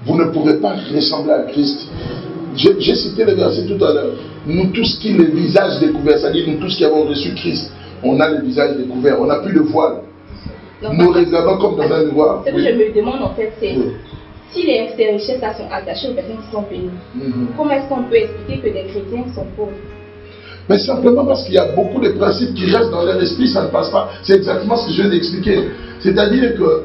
Vous ne pouvez pas ressembler à Christ. J'ai cité le verset tout à l'heure. Nous tous qui le visage découvert, c'est-à-dire nous tous qui avons reçu Christ, on a le visage découvert, on n'a plus de voile. Donc, nous regardons comme dans un miroir. Ce que je me demande en fait, c'est si ces richesses sont attachées aux personnes qui sont bénies, comment est-ce qu'on peut expliquer que des chrétiens sont pauvres? Mais simplement parce qu'il y a beaucoup de principes qui restent dans leur esprit, ça ne passe pas. C'est exactement ce que je viens d'expliquer. C'est-à-dire que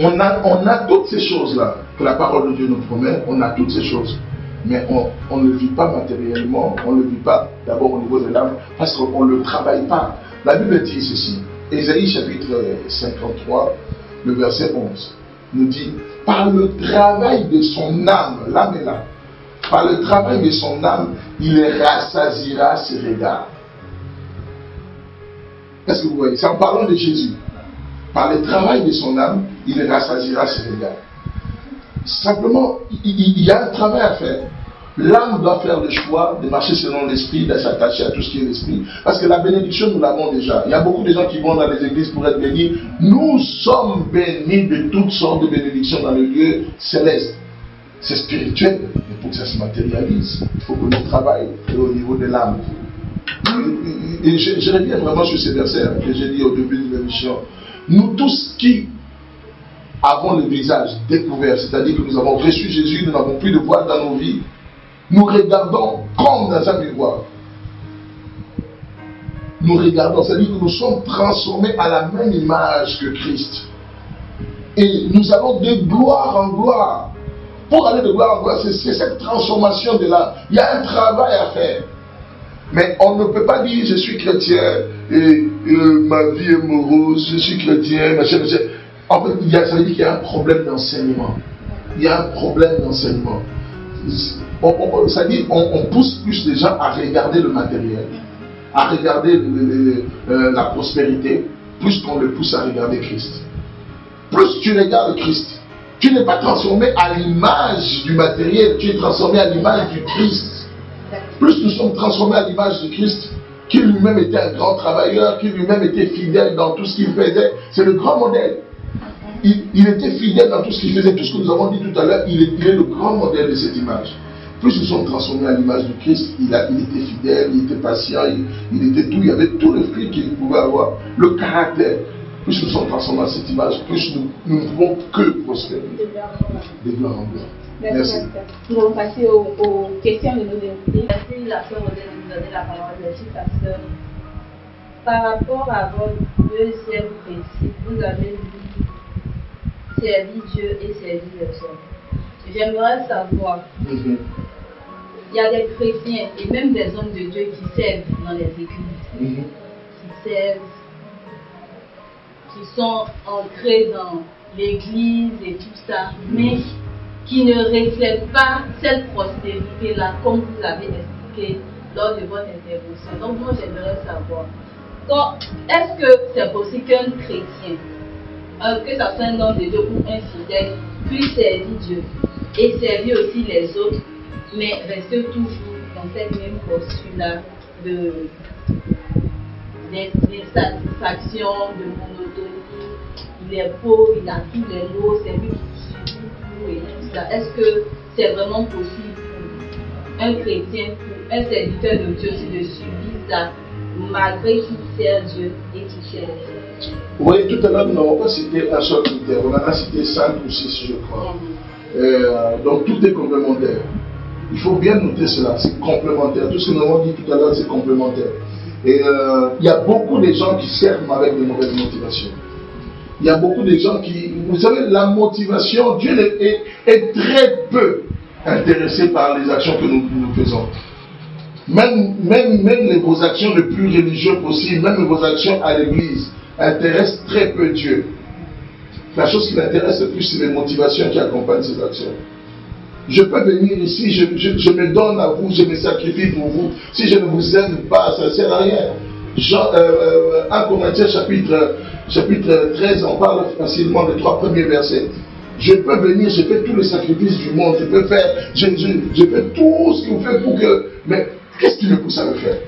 on a toutes ces choses-là que la parole de Dieu nous promet, on a toutes ces choses. Mais on ne le vit pas matériellement, on ne le vit pas d'abord au niveau de l'âme, parce qu'on ne le travaille pas. La Bible dit ceci, Ésaïe chapitre 53, le verset 11, nous dit, par le travail de son âme, l'âme est là, par le travail de son âme, il rassasiera ses regards. Est-ce que vous voyez? C'est en parlant de Jésus. Par le travail de son âme, il rassasiera ses regards. Simplement, il y a un travail à faire. L'âme doit faire le choix de marcher selon l'esprit, de s'attacher à tout ce qui est l'esprit. Parce que la bénédiction, nous l'avons déjà. Il y a beaucoup de gens qui vont dans les églises pour être bénis. Nous sommes bénis de toutes sortes de bénédictions dans le lieu céleste. C'est spirituel, mais pour que ça se matérialise, il faut que nous travaillions au niveau de l'âme. Et je reviens vraiment sur ces versets que j'ai dit au début de l'émission. Nous tous qui avons le visage découvert, c'est-à-dire que nous avons reçu Jésus, nous n'avons plus de voile dans nos vies, nous regardons comme dans un miroir. Nous regardons, c'est-à-dire que nous sommes transformés à la même image que Christ. Et nous allons de gloire en gloire. Pour aller de gloire en gloire, c'est cette transformation de l'âme. Il y a un travail à faire. Mais on ne peut pas dire je suis chrétien et ma vie est morose, je suis chrétien, machin. En fait, ça veut dire qu'il y a un problème d'enseignement. Il y a un problème d'enseignement. C'est-à-dire on pousse plus les gens à regarder le matériel, à regarder la prospérité, plus qu'on le pousse à regarder Christ. Plus tu regardes Christ, tu n'es pas transformé à l'image du matériel, tu es transformé à l'image du Christ. Plus nous sommes transformés à l'image du Christ, qui lui-même était un grand travailleur, qui lui-même était fidèle dans tout ce qu'il faisait, c'est le grand modèle. Il était fidèle dans tout ce qu'il faisait, tout ce que nous avons dit tout à l'heure, il est le grand modèle de cette image. Plus nous sommes transformés à l'image du Christ, il était fidèle, il était patient, il était tout, il y avait tout le fruit qu'il pouvait avoir, le caractère. Plus nous sommes transformés à cette image, plus nous ne pouvons que prospérer. De gloire en gloire. Merci. Nous allons passer aux questions de nos invités. Merci la sœur de nous donner la parole. Merci pasteur. Par rapport à votre deuxième principe, vous avez dit servir Dieu et servir les hommes. J'aimerais savoir, il y a des chrétiens et même des hommes de Dieu qui servent dans les églises, qui servent, qui sont ancrés dans l'église et tout ça, mais qui ne reflètent pas cette prospérité-là comme vous l'avez expliqué. expliqué lors de votre intervention. Donc moi j'aimerais savoir, est-ce que c'est possible qu'un chrétien, que ça soit un homme de Dieu ou un fidèle, puisse servir Dieu et servir aussi les autres, mais rester toujours dans cette même posture-là d'insatisfaction, de monotonie? Il est pauvre, il a tous les lots, c'est lui qui subit tout et tout ça. Est-ce que c'est vraiment possible pour un chrétien, pour un serviteur de Dieu aussi de subir ça, malgré qu'il sert Dieu et qu'il sert Dieu? Oui, tout à l'heure, nous n'avons pas cité un seul critère, on en a cité 5 ou 6, je crois. Donc tout est complémentaire. Il faut bien noter cela, c'est complémentaire. Tout ce que nous avons dit tout à l'heure, c'est complémentaire. Et il y a beaucoup de gens qui servent avec de mauvaises motivations. Il y a beaucoup de gens qui... Vous savez, la motivation, Dieu est très peu intéressé par les actions que nous faisons. Même vos actions les plus religieuses possibles, même vos actions à l'église, intéressent très peu Dieu. La chose qui l'intéresse le plus, c'est les motivations qui accompagnent ces actions. Je peux venir ici, je me donne à vous, je me sacrifie pour vous. Si je ne vous aime pas, ça ne sert à rien. 1 Corinthiens chapitre 13, on parle facilement des 3 premiers versets. Je peux venir, je fais tous les sacrifices du monde, je fais tout ce qu'il vous fait pour que... Mais qu'est-ce qui me pousse à le faire?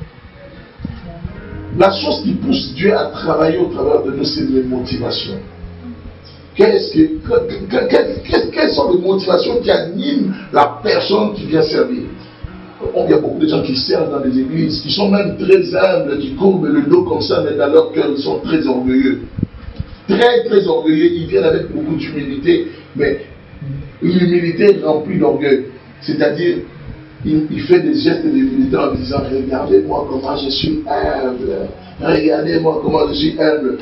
La chose qui pousse Dieu à travailler au travers de nous, c'est les motivations. Quelles sont les motivations qui animent la personne qui vient servir? Il y a beaucoup de gens qui servent dans les églises, qui sont même très humbles, qui courbent le dos comme ça, mais dans leur cœur, ils sont très orgueilleux. Très, très orgueilleux. Ils viennent avec beaucoup d'humilité, mais l'humilité remplie d'orgueil. C'est-à-dire, il fait des gestes d'humilité en disant, regardez-moi comment je suis humble. Regardez-moi comment je suis humble.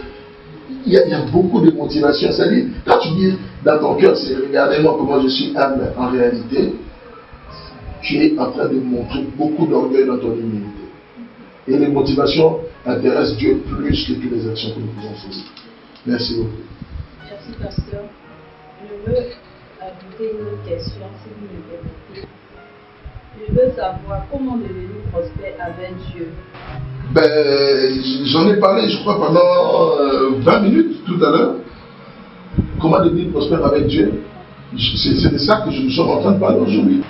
Il y a beaucoup de motivation. C'est-à-dire, quand tu dis dans ton cœur, c'est regardez-moi comment je suis humble, en réalité, tu es en train de montrer beaucoup d'orgueil dans ton humilité. Et les motivations intéressent Dieu plus que toutes les actions que nous pouvons faire. Merci beaucoup. Merci, pasteur. Je veux ajouter une autre question, si vous me permettez. Je veux savoir comment devenir prospère avec Dieu. J'en ai parlé, je crois, pendant 20 minutes tout à l'heure. Comment devenir prospère avec Dieu? C'est de ça que nous sommes en train de parler aujourd'hui.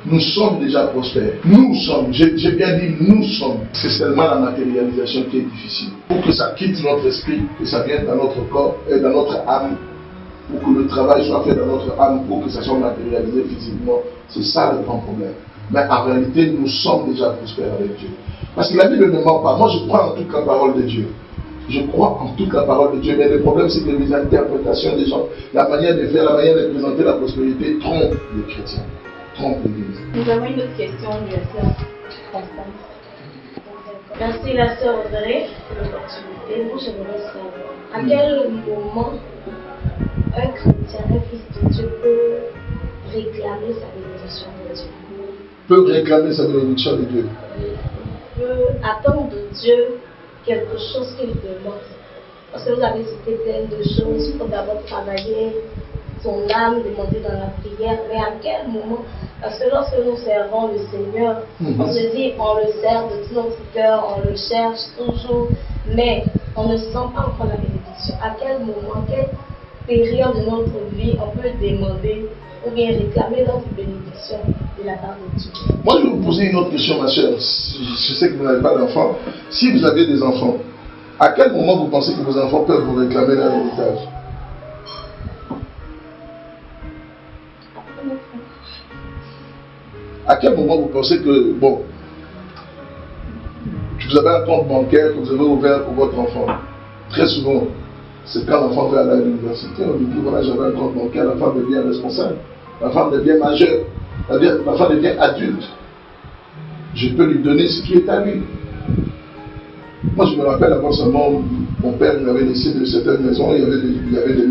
Nous sommes déjà prospères. Nous sommes, j'ai bien dit nous sommes. C'est seulement la matérialisation qui est difficile. Pour que ça quitte notre esprit, que ça vienne dans notre corps et dans notre âme, pour que le travail soit fait dans notre âme, pour que ça soit matérialisé physiquement, c'est ça le grand problème. Mais en réalité, nous sommes déjà prospères avec Dieu. Parce que la Bible ne ment pas. Moi, je crois en toute la parole de Dieu. Je crois en toute la parole de Dieu. Mais le problème, c'est que les interprétations des gens, la manière de faire, la manière de présenter la prospérité trompent les chrétiens. Nous avons une autre question de la sœur Constance. Merci la sœur Audrey pour l'opportunité. Moi j'aimerais savoir à quel moment un chrétien, un fils de Dieu peut réclamer sa bénédiction de Dieu. Peut réclamer sa bénédiction de Dieu. Peut attendre de Dieu quelque chose qu'il demande. Parce que vous avez cité plein de choses. Il faut d'abord travailler son âme, demander dans la prière, mais à quel moment? Parce que lorsque nous servons le Seigneur, on se dit, on le sert de tout notre cœur, on le cherche toujours, mais on ne sent pas encore la bénédiction. À quel moment, quelle période de notre vie on peut demander ou bien réclamer notre bénédiction de la part de Dieu? Moi, je vais vous poser une autre question, ma soeur. Je sais que vous n'avez pas d'enfants. Si vous avez des enfants, à quel moment vous pensez que vos enfants peuvent vous réclamer leur héritage? À quel moment vous pensez que, bon, vous avez un compte bancaire que vous avez ouvert pour votre enfant? Très souvent, c'est quand l'enfant va aller à l'université, on lui dit, voilà, j'avais un compte bancaire, l'enfant devient responsable, l'enfant devient majeur, l'enfant devient adulte. Je peux lui donner ce qui est à lui. Moi, je me rappelle avant seulement, mon père m'avait laissé de certaines maisons, il y avait des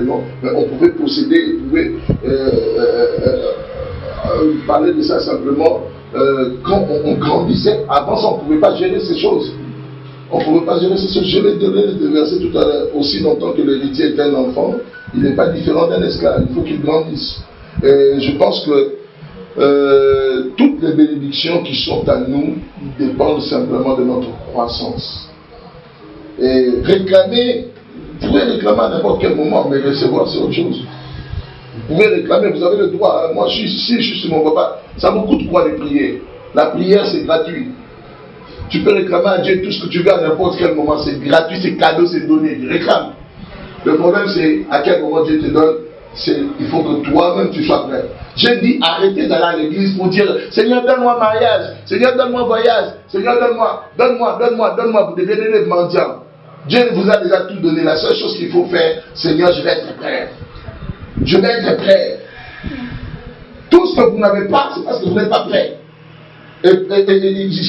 noms, mais on pouvait posséder, on pouvait parler de ça simplement quand on grandissait. Avant ça, on ne pouvait pas gérer ces choses. On ne pouvait pas gérer ces choses. Je l'ai donné le verset tout à l'heure. Aussi longtemps que l'héritier est un enfant, il n'est pas différent d'un esclave. Il faut qu'il grandisse. Et je pense que toutes les bénédictions qui sont à nous dépendent simplement de notre croissance. Et réclamer, vous pouvez réclamer à n'importe quel moment, mais recevoir c'est autre chose. Vous pouvez réclamer, vous avez le droit. Hein. Moi je suis ici, je suis mon papa. Ça me coûte quoi de prier? La prière c'est gratuit. Tu peux réclamer à Dieu tout ce que tu veux à n'importe quel moment. C'est gratuit, c'est cadeau, c'est donné. Réclame. Le problème c'est à quel moment Dieu te donne. Il faut que toi-même tu sois prêt. J'ai dit arrêtez d'aller à l'église pour dire Seigneur donne-moi mariage, Seigneur donne-moi voyage, Seigneur donne-moi, vous devenez des mendiants. Dieu vous a déjà tout donné. La seule chose qu'il faut faire, Seigneur, je vais être prêt. Je vais être prêt. Tout ce que vous n'avez pas, c'est parce que vous n'êtes pas prêt. Et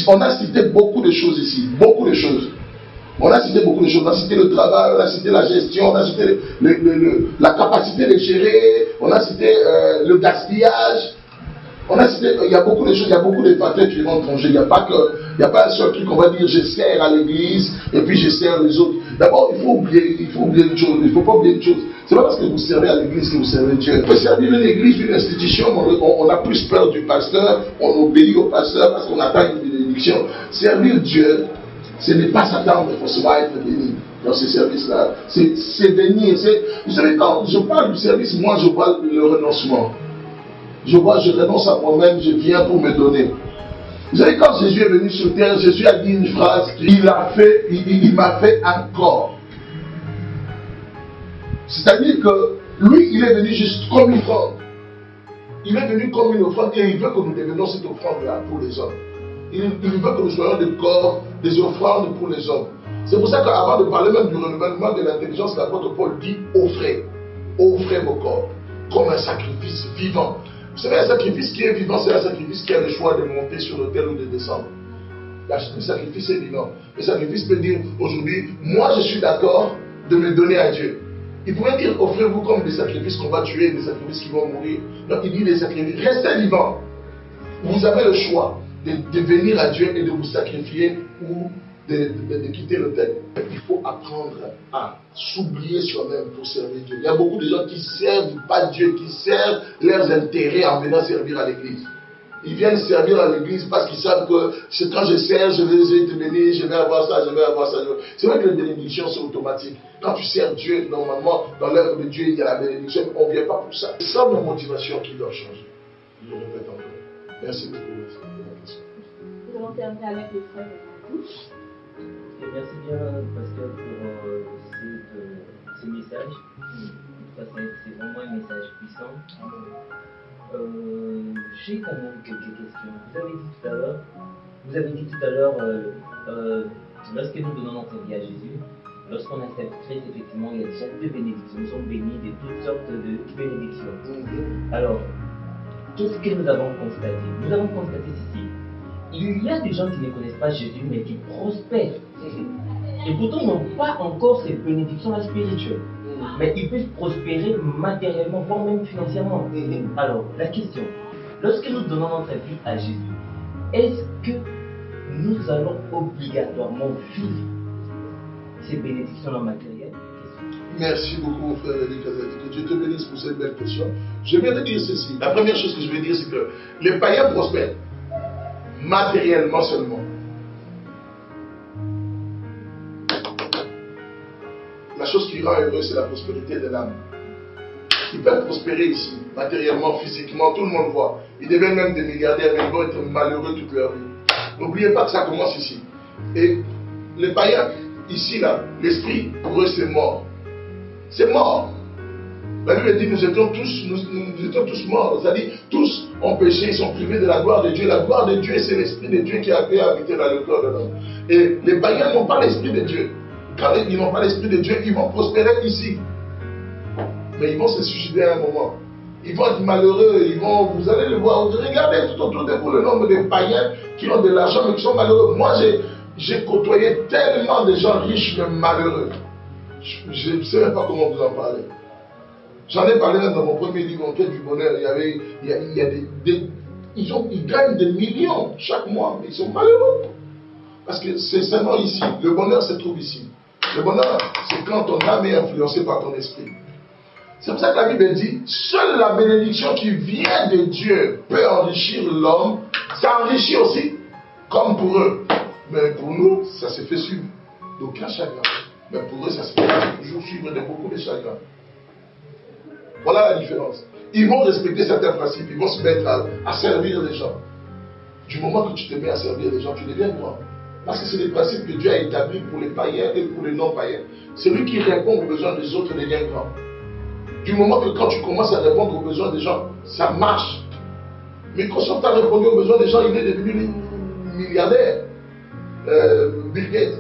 on a cité beaucoup de choses ici. Beaucoup de choses. On a cité beaucoup de choses. On a cité le travail, on a cité la gestion, on a cité la capacité de gérer, on a cité le gaspillage. On a cité, il y a beaucoup de choses, il y a beaucoup de facteurs qui rentrent en jeu. Il n'y a pas un seul truc, on va dire je sers à l'église et puis je sers les autres. D'abord, il faut oublier une chose. Il ne faut pas oublier une chose. C'est pas parce que vous servez à l'église que vous servez Dieu. On peut servir une église, une institution, on a plus peur du pasteur, on obéit au pasteur parce qu'on attend une bénédiction. Servir Dieu, ce n'est pas s'attendre forcément à être béni dans ce service-là. C'est venir. Vous savez, quand je parle du service, moi je parle du renoncement. Je renonce à moi-même, je viens pour me donner. Vous savez, quand Jésus est venu sur terre, Jésus a dit une phrase, il m'a fait un corps. C'est-à-dire que lui, il est venu juste comme une offrande. Il est venu comme une offrande et il veut que nous devenions cette offrande-là pour les hommes. Il veut que nous soyons des corps, des offrandes pour les hommes. C'est pour ça qu'avant de parler même du renouvellement de l'intelligence, l'apôtre Paul dit offrez vos corps comme un sacrifice vivant. Vous savez, un sacrifice qui est vivant, c'est un sacrifice qui a le choix de monter sur l'autel ou de descendre. Le sacrifice est vivant. Le sacrifice peut dire aujourd'hui, moi je suis d'accord de me donner à Dieu. Il pourrait dire offrez-vous comme des sacrifices qu'on va tuer, des sacrifices qui vont mourir. Non, il dit des sacrifices. Restez vivants. Vous avez le choix de venir à Dieu et de vous sacrifier ou de quitter l'autel. Il faut apprendre à s'oublier soi-même pour servir Dieu. Il y a beaucoup de gens qui ne servent pas Dieu, qui servent leurs intérêts en venant servir à l'église. Ils viennent servir à l'église parce qu'ils savent que quand je sers, je vais être béni, je vais avoir ça, je vais avoir ça. C'est vrai que les bénédictions sont automatiques. Quand tu sers Dieu, normalement, dans l'œuvre de Dieu, il y a la bénédiction. On ne vient pas pour ça. C'est ça la motivation qui doit changer. Je le répète encore. Merci beaucoup pour la question. Nous allons terminer avec le frère. Merci bien, Pasteur, pour ce message. C'est vraiment un message puissant. J'ai quand même quelques questions. Vous avez dit tout à l'heure, lorsque nous donnons notre vie à Jésus, lorsqu'on accepte Christ, effectivement, il y a déjà deux bénédictions. Nous sommes bénis de toutes sortes de bénédictions. Alors, qu'est-ce que nous avons constaté? Nous avons constaté ceci. Il y a des gens qui ne connaissent pas Jésus, mais qui prospèrent. Et pourtant, n'ont pas encore ces bénédictions spirituelles. Mais ils peuvent prospérer matériellement, voire même financièrement. Alors, la question, lorsque nous donnons notre vie à Jésus, est-ce que nous allons obligatoirement vivre ces bénédictions matérielles? Merci beaucoup, mon frère Eric Azadi. Que Dieu te bénisse pour cette belle question. Je viens de dire ceci. La première chose que je vais dire, c'est que les païens prospèrent matériellement seulement. La chose qui rend heureux, c'est la prospérité de l'âme. Ils peuvent prospérer ici, matériellement, physiquement, tout le monde voit. Ils deviennent même des milliardaires, mais ils vont être malheureux toute leur vie. N'oubliez pas que ça commence ici. Et les païens, ici, là, l'esprit, pour eux, c'est mort. C'est mort. La Bible dit que nous étions tous morts. C'est-à-dire, tous ont péché, ils sont privés de la gloire de Dieu. La gloire de Dieu, c'est l'esprit de Dieu qui a habité dans le corps de l'homme. Et les païens n'ont pas l'esprit de Dieu. Quand ils n'ont pas l'esprit de Dieu, ils vont prospérer ici. Mais ils vont se suicider à un moment. Ils vont être malheureux, vous allez le voir. Regardez tout autour de vous le nombre de païens qui ont de l'argent mais qui sont malheureux. Moi, j'ai côtoyé tellement de gens riches mais malheureux. Je ne sais même pas comment vous en parler. J'en ai parlé même dans mon premier livre, En quête du bonheur. Ils gagnent des millions chaque mois, mais ils sont malheureux. Parce que c'est seulement ici. Le bonheur se trouve ici. Le bonheur, c'est quand ton âme est influencée par ton esprit. C'est pour ça que la Bible dit, seule la bénédiction qui vient de Dieu peut enrichir l'homme. Ça enrichit aussi, comme pour eux. Mais pour nous, ça s'est fait suivre d'aucun chagrin. Mais pour eux, ça se fait toujours suivre de beaucoup de chagrins. Voilà la différence. Ils vont respecter certains principes, ils vont se mettre à servir les gens. Du moment que tu te mets à servir les gens, tu deviens grand. Parce que c'est des principes que Dieu a établis pour les païens et pour les non-païens. Celui qui répond aux besoins des autres devient grand. Du moment que quand tu commences à répondre aux besoins des gens, ça marche. Microsoft a répondu aux besoins des gens, il est devenu milliardaire. Bill Gates.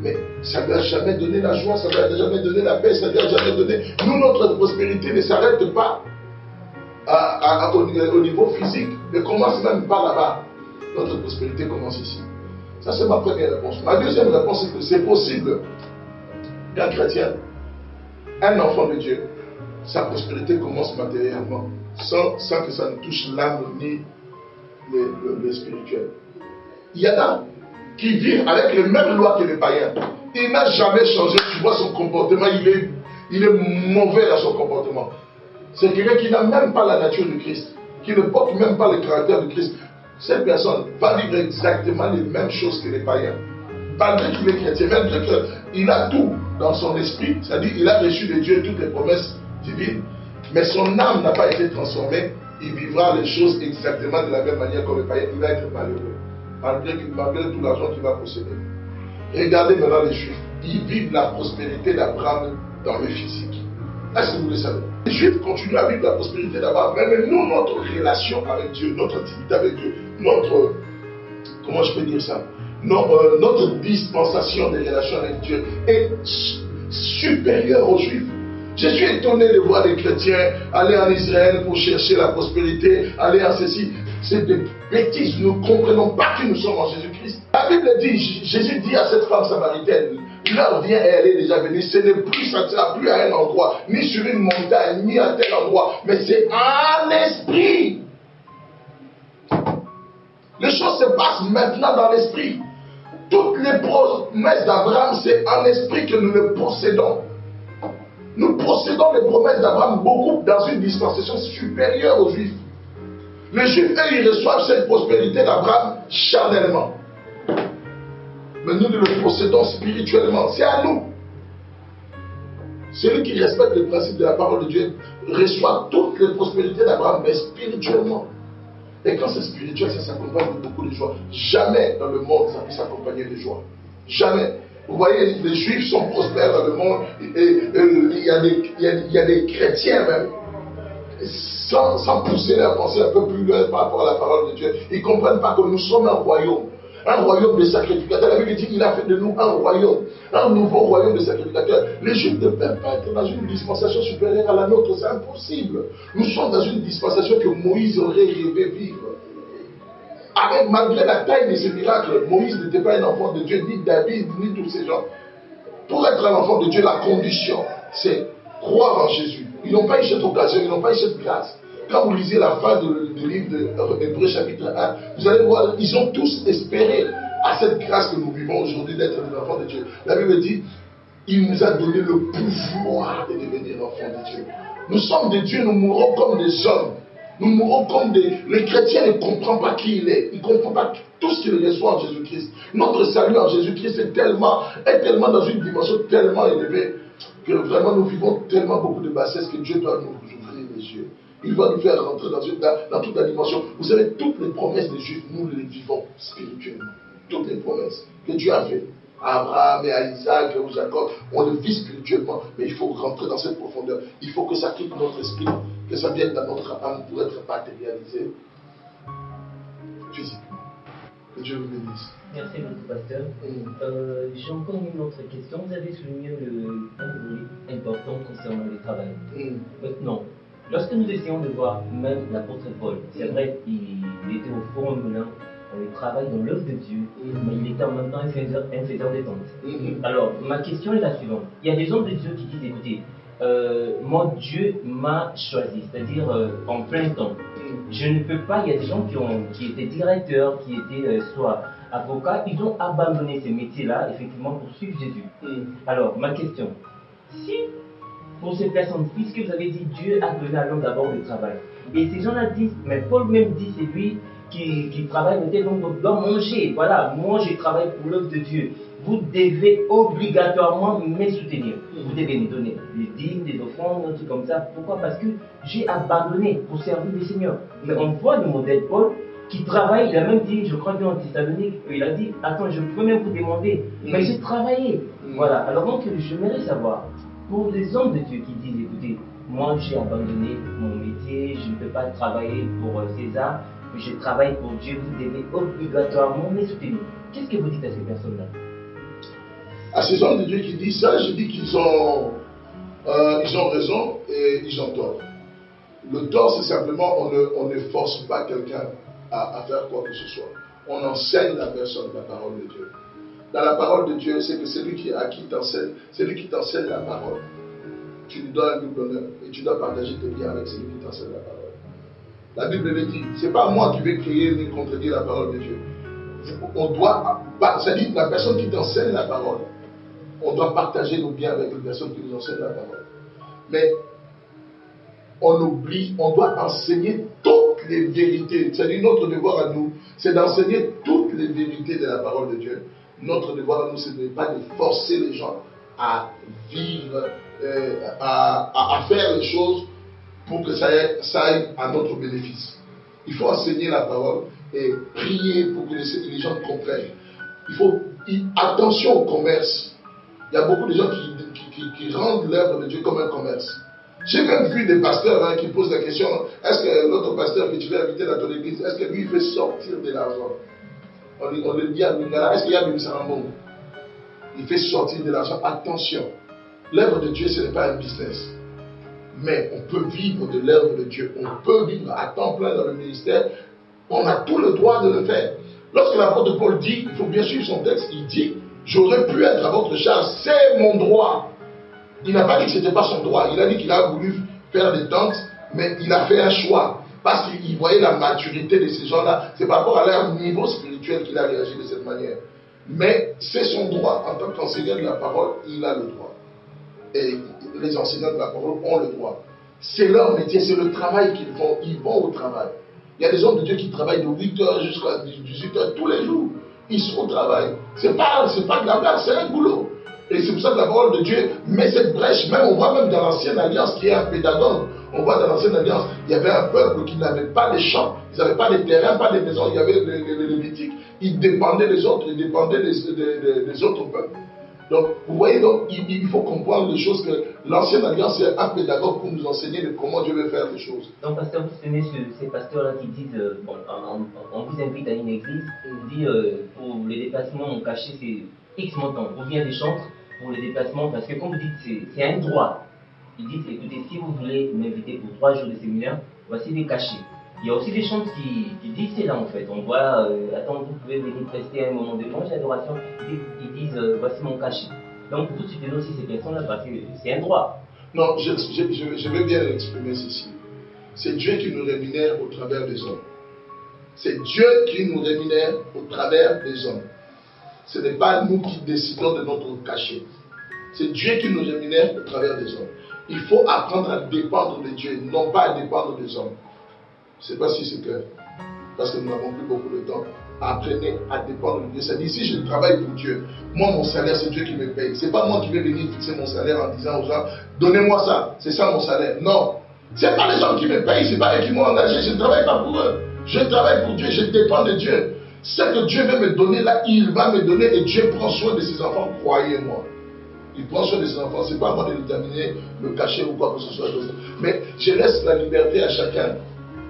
Mais ça ne lui a jamais donné la joie, ça ne lui a jamais donné la paix, ça ne lui a jamais donné. Nous, notre prospérité ne s'arrête pas au niveau physique, ne commence même pas là-bas. Notre prospérité commence ici. Ça, c'est ma première réponse. Ma deuxième réponse, c'est que c'est possible qu'un chrétien, un enfant de Dieu, sa prospérité commence matériellement, sans que ça ne touche l'âme ni le spirituel. Il y en a qui vivent avec les mêmes lois que les païens. Il n'a jamais changé. Tu vois son comportement, il est mauvais dans son comportement. C'est quelqu'un qui n'a même pas la nature de Christ, qui ne porte même pas le caractère de Christ. Cette personne va vivre exactement les mêmes choses que les païens. Malgré qu'il est chrétien, malgré qu'il a tout dans son esprit, c'est-à-dire qu'il a reçu de Dieu toutes les promesses divines, mais son âme n'a pas été transformée, il vivra les choses exactement de la même manière que les païens. Il va être malheureux, malgré tout l'argent qu'il va posséder. Regardez maintenant les Juifs, ils vivent la prospérité d'Abraham dans le physique. Est-ce que vous le savez? Les Juifs continuent à vivre la prospérité d'Abraham, mais nous, notre relation avec Dieu, notre intimité avec Dieu, comment je peux dire ça? Notre dispensation des relations avec Dieu est supérieure aux Juifs. Je suis étonné de voir les chrétiens aller en Israël pour chercher la prospérité, aller en ceci. C'est des bêtises. Nous ne comprenons pas que nous sommes en Jésus-Christ. La Bible dit, Jésus dit à cette femme samaritaine, l'heure vient et elle est déjà venue. Ce n'est plus, ça ne sera plus à un endroit, ni sur une montagne, ni à tel endroit, mais c'est en esprit. Les choses se passent maintenant dans l'esprit. Toutes les promesses d'Abraham, c'est en esprit que nous les possédons. Nous possédons les promesses d'Abraham beaucoup dans une dispensation supérieure aux Juifs. Les Juifs, eux, ils reçoivent cette prospérité d'Abraham charnellement. Mais nous le possédons spirituellement. C'est à nous. Celui qui respecte les principes de la parole de Dieu reçoit toutes les prospérités d'Abraham, mais spirituellement. Et quand c'est spirituel, ça s'accompagne de beaucoup de joie. Jamais dans le monde ça peut s'accompagner de joie. Jamais. Vous voyez, les Juifs sont prospères dans le monde et il y a des chrétiens même. Sans pousser leur pensée un peu plus loin par rapport à la parole de Dieu, ils ne comprennent pas que nous sommes un royaume de sacrificateurs. La Bible dit qu'il a fait de nous un royaume, un nouveau royaume de sacrificateurs. Les Juifs ne peuvent pas être dans une dispensation supérieure à la nôtre, c'est impossible. Nous sommes dans une dispensation que Moïse aurait rêvé vivre. Malgré la taille de ces miracles, Moïse n'était pas un enfant de Dieu, ni David, ni tous ces gens. Pour être un enfant de Dieu, la condition, c'est croire en Jésus. Ils n'ont pas eu cette occasion, ils n'ont pas eu cette grâce. Quand vous lisez la fin du livre d'Hébreux chapitre 1, vous allez voir, ils ont tous espéré à cette grâce que nous vivons aujourd'hui d'être des enfants de Dieu. La Bible dit, il nous a donné le pouvoir de devenir enfants de Dieu. Nous sommes des dieux, nous mourrons comme des hommes. Nous mourrons comme des... Les chrétiens ne comprennent pas qui il est. Ils ne comprennent pas tout ce qu'ils reçoivent en Jésus-Christ. Notre salut en Jésus-Christ est tellement dans une dimension tellement élevée que vraiment nous vivons tellement beaucoup de bassesse que Dieu doit nous ouvrir les yeux. Il va nous faire rentrer dans toute la dimension. Vous savez, toutes les promesses des Juifs, nous les vivons spirituellement. Toutes les promesses que Dieu a faites à Abraham et à Isaac et à Jacob, on le vit spirituellement, mais il faut rentrer dans cette profondeur. Il faut que ça quitte notre esprit, que ça vienne dans notre âme pour être matérialisé physiquement. Que Dieu vous bénisse. Merci beaucoup, pasteur. J'ai encore une autre question. Vous avez souligné un volet important concernant le travail. Maintenant, lorsque nous essayons de voir même l'apôtre Paul, c'est vrai, il était au four au moulin, il travaille dans l'œuvre de Dieu, mais il était en même temps un faiseur des tentes. Alors, ma question est la suivante. Il y a des hommes de Dieu qui disent, écoutez, moi, Dieu m'a choisi, c'est-à-dire en plein temps. Je ne peux pas, il y a des gens qui étaient directeurs, qui étaient soit avocats, ils ont abandonné ces métiers-là, effectivement, pour suivre Jésus. Alors, ma question, si pour ces personnes, puisque vous avez dit Dieu a donné à l'homme d'abord le travail. Et ces gens-là disent, mais Paul même dit, c'est lui qui travaille, donc doit manger. Voilà, moi je travaille pour l'œuvre de Dieu. Vous devez obligatoirement me soutenir. Vous devez me donner des dîmes, des offrandes, un truc comme ça. Pourquoi? Parce que j'ai abandonné pour servir le Seigneur. Mais on voit le modèle Paul qui travaille. Il a même dit, je crois bien en Thessalonique, il a dit, attends, je peux même vous demander, mais j'ai travaillé. Voilà, alors donc j'aimerais savoir, pour les hommes de Dieu qui disent, écoutez, moi j'ai abandonné mon métier, je ne peux pas travailler pour César, mais je travaille pour Dieu, vous devez obligatoirement me soutenir. Qu'est-ce que vous dites à ces personnes-là? À ces hommes de Dieu qui disent ça, je dis qu'ils ont raison et ils ont tort. Le tort, c'est simplement on ne force pas quelqu'un à faire quoi que ce soit. On enseigne la personne la parole de Dieu. Dans la parole de Dieu, c'est que c'est lui qui t'enseigne la parole. Tu lui donnes un double honneur et tu dois partager tes biens avec celui qui t'enseigne la parole. La Bible le dit, c'est pas moi qui vais créer ni contredire la parole de Dieu. On doit, c'est-à-dire la personne qui t'enseigne la parole, on doit partager nos biens avec les personnes qui nous enseignent la parole. Mais on oublie, on doit enseigner toutes les vérités. C'est-à-dire notre devoir à nous, c'est d'enseigner toutes les vérités de la parole de Dieu. Notre devoir à nous, c'est de ne pas de forcer les gens à vivre, à faire les choses pour que ça aille à notre bénéfice. Il faut enseigner la parole et prier pour que les gens comprennent. Attention au commerce. Il y a beaucoup de gens qui rendent l'œuvre de Dieu comme un commerce. J'ai même vu des pasteurs qui posent la question, est-ce que l'autre pasteur que tu veux inviter dans ton église, est-ce que lui il fait sortir de l'argent? On le dit à Mingala, est-ce qu'il y a même ça en monde? Il fait sortir de l'argent. Attention, l'œuvre de Dieu ce n'est pas un business. Mais on peut vivre de l'œuvre de Dieu. On peut vivre à temps plein dans le ministère. On a tout le droit de le faire. Lorsque l'apôtre Paul dit, il faut bien suivre son texte, il dit, j'aurais pu être à votre charge, c'est mon droit. Il n'a pas dit que ce n'était pas son droit. Il a dit qu'il a voulu faire des tentes, mais il a fait un choix. Parce qu'il voyait la maturité de ces gens-là. C'est par rapport à leur niveau spirituel qu'il a réagi de cette manière. Mais c'est son droit. En tant qu'enseignant de la parole, il a le droit. Et les enseignants de la parole ont le droit. C'est leur métier, c'est le travail qu'ils font. Ils vont au travail. Il y a des hommes de Dieu qui travaillent de 8h jusqu'à 18h tous les jours. Ils sont au travail. C'est pas de la blague, c'est un boulot. Et c'est pour ça que la parole de Dieu met cette brèche. Même, on voit même dans l'ancienne alliance qui est un pédagogue. On voit dans l'ancienne alliance, il y avait un peuple qui n'avait pas de champs, ils n'avaient pas de terrains, pas de maisons. Il y avait les Lévitiques. Ils dépendaient des autres, ils dépendaient des autres peuples. Donc, vous voyez, donc, il faut comprendre les choses que l'ancienne alliance est un pédagogue pour nous enseigner de comment Dieu veut faire les choses. Donc, pasteur, vous tenez ces pasteurs-là qui disent, on vous invite à une église, on dit pour les déplacements, on cachait c'est X montant. On vient des chantres pour les déplacements, parce que comme vous dites, c'est un droit. Ils disent, écoutez, si vous voulez m'inviter pour 3 jours de séminaire, voici des cachets. Il y a aussi des chantres qui disent c'est là en fait. On voit, attends, vous pouvez venir prester un moment de louange, d'adoration. Ils disent, voici mon cachet. Donc vous soutenez aussi ces personnes-là parce que c'est un droit. Non, je veux bien l'exprimer ceci. C'est Dieu qui nous rémunère au travers des hommes. C'est Dieu qui nous rémunère au travers des hommes. Ce n'est pas nous qui décidons de notre cachet. C'est Dieu qui nous rémunère au travers des hommes. Il faut apprendre à dépendre de Dieu, non pas à dépendre des hommes. Je ne sais pas si c'est clair, parce que nous n'avons plus beaucoup de temps. Apprenez à dépendre de Dieu. C'est-à-dire, si je travaille pour Dieu, moi, mon salaire, c'est Dieu qui me paye. Ce n'est pas moi qui vais venir fixer mon salaire en disant aux gens, donnez-moi ça, c'est ça mon salaire. Non, ce n'est pas les gens qui me payent, ce n'est pas eux qui m'ont engagé, je ne travaille pas pour eux. Je travaille pour Dieu, je dépends de Dieu. Ce que Dieu veut me donner là, il va me donner et Dieu prend soin de ses enfants, croyez-moi. Il prend soin de ses enfants, ce n'est pas à moi de déterminer le cachet ou quoi que ce soit d'autre. Mais je laisse la liberté à chacun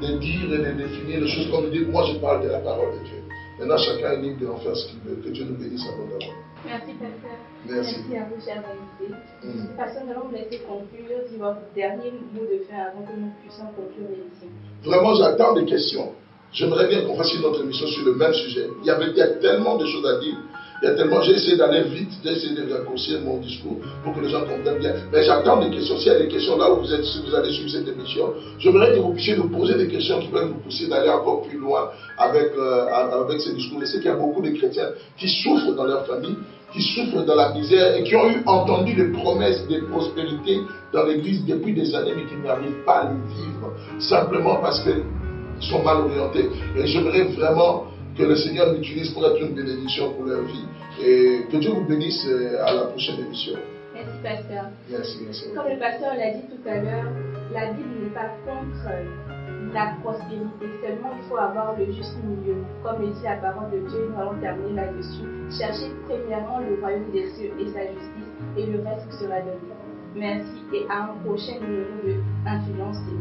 de dire et de définir les choses comme il dit. Moi, je parle de la parole de Dieu. Maintenant, chacun est libre d'en faire ce qu'il veut. Que Dieu nous bénisse abondamment. Merci, pasteur. Merci. Merci à vous, chers invités. Pasteur, nous allons vous laisser conclure. Dis votre dernier mot de fin avant que nous puissions conclure l'émission. Vraiment, j'attends des questions. J'aimerais bien qu'on fasse une autre émission sur le même sujet. Il y a tellement de choses à dire. J'ai essayé d'aller vite, j'ai essayé de raccourcir mon discours pour que les gens comprennent bien. Mais j'attends des questions. S'il y a des questions là où vous êtes, si vous allez suivre cette émission, j'aimerais que vous puissiez nous poser des questions qui peuvent nous pousser d'aller encore plus loin avec ces discours. Je sais qu'il y a beaucoup de chrétiens qui souffrent dans leur famille qui souffrent dans la misère et qui ont eu entendu les promesses de prospérité dans l'église depuis des années, mais qui n'arrivent pas à les vivre, simplement parce qu'ils sont mal orientés. Et j'aimerais vraiment que le Seigneur m'utilise pour être une bénédiction pour leur vie. Et que Dieu vous bénisse à la prochaine émission. Merci, pasteur. Merci. Comme le pasteur l'a dit tout à l'heure, la Bible n'est pas contre la prospérité. Seulement, il faut avoir le juste milieu. Comme le dit la parole de Dieu, nous allons terminer là-dessus. Cherchez premièrement le royaume des cieux et sa justice, et le reste vous sera donné. Merci et à un prochain numéro de Influencé.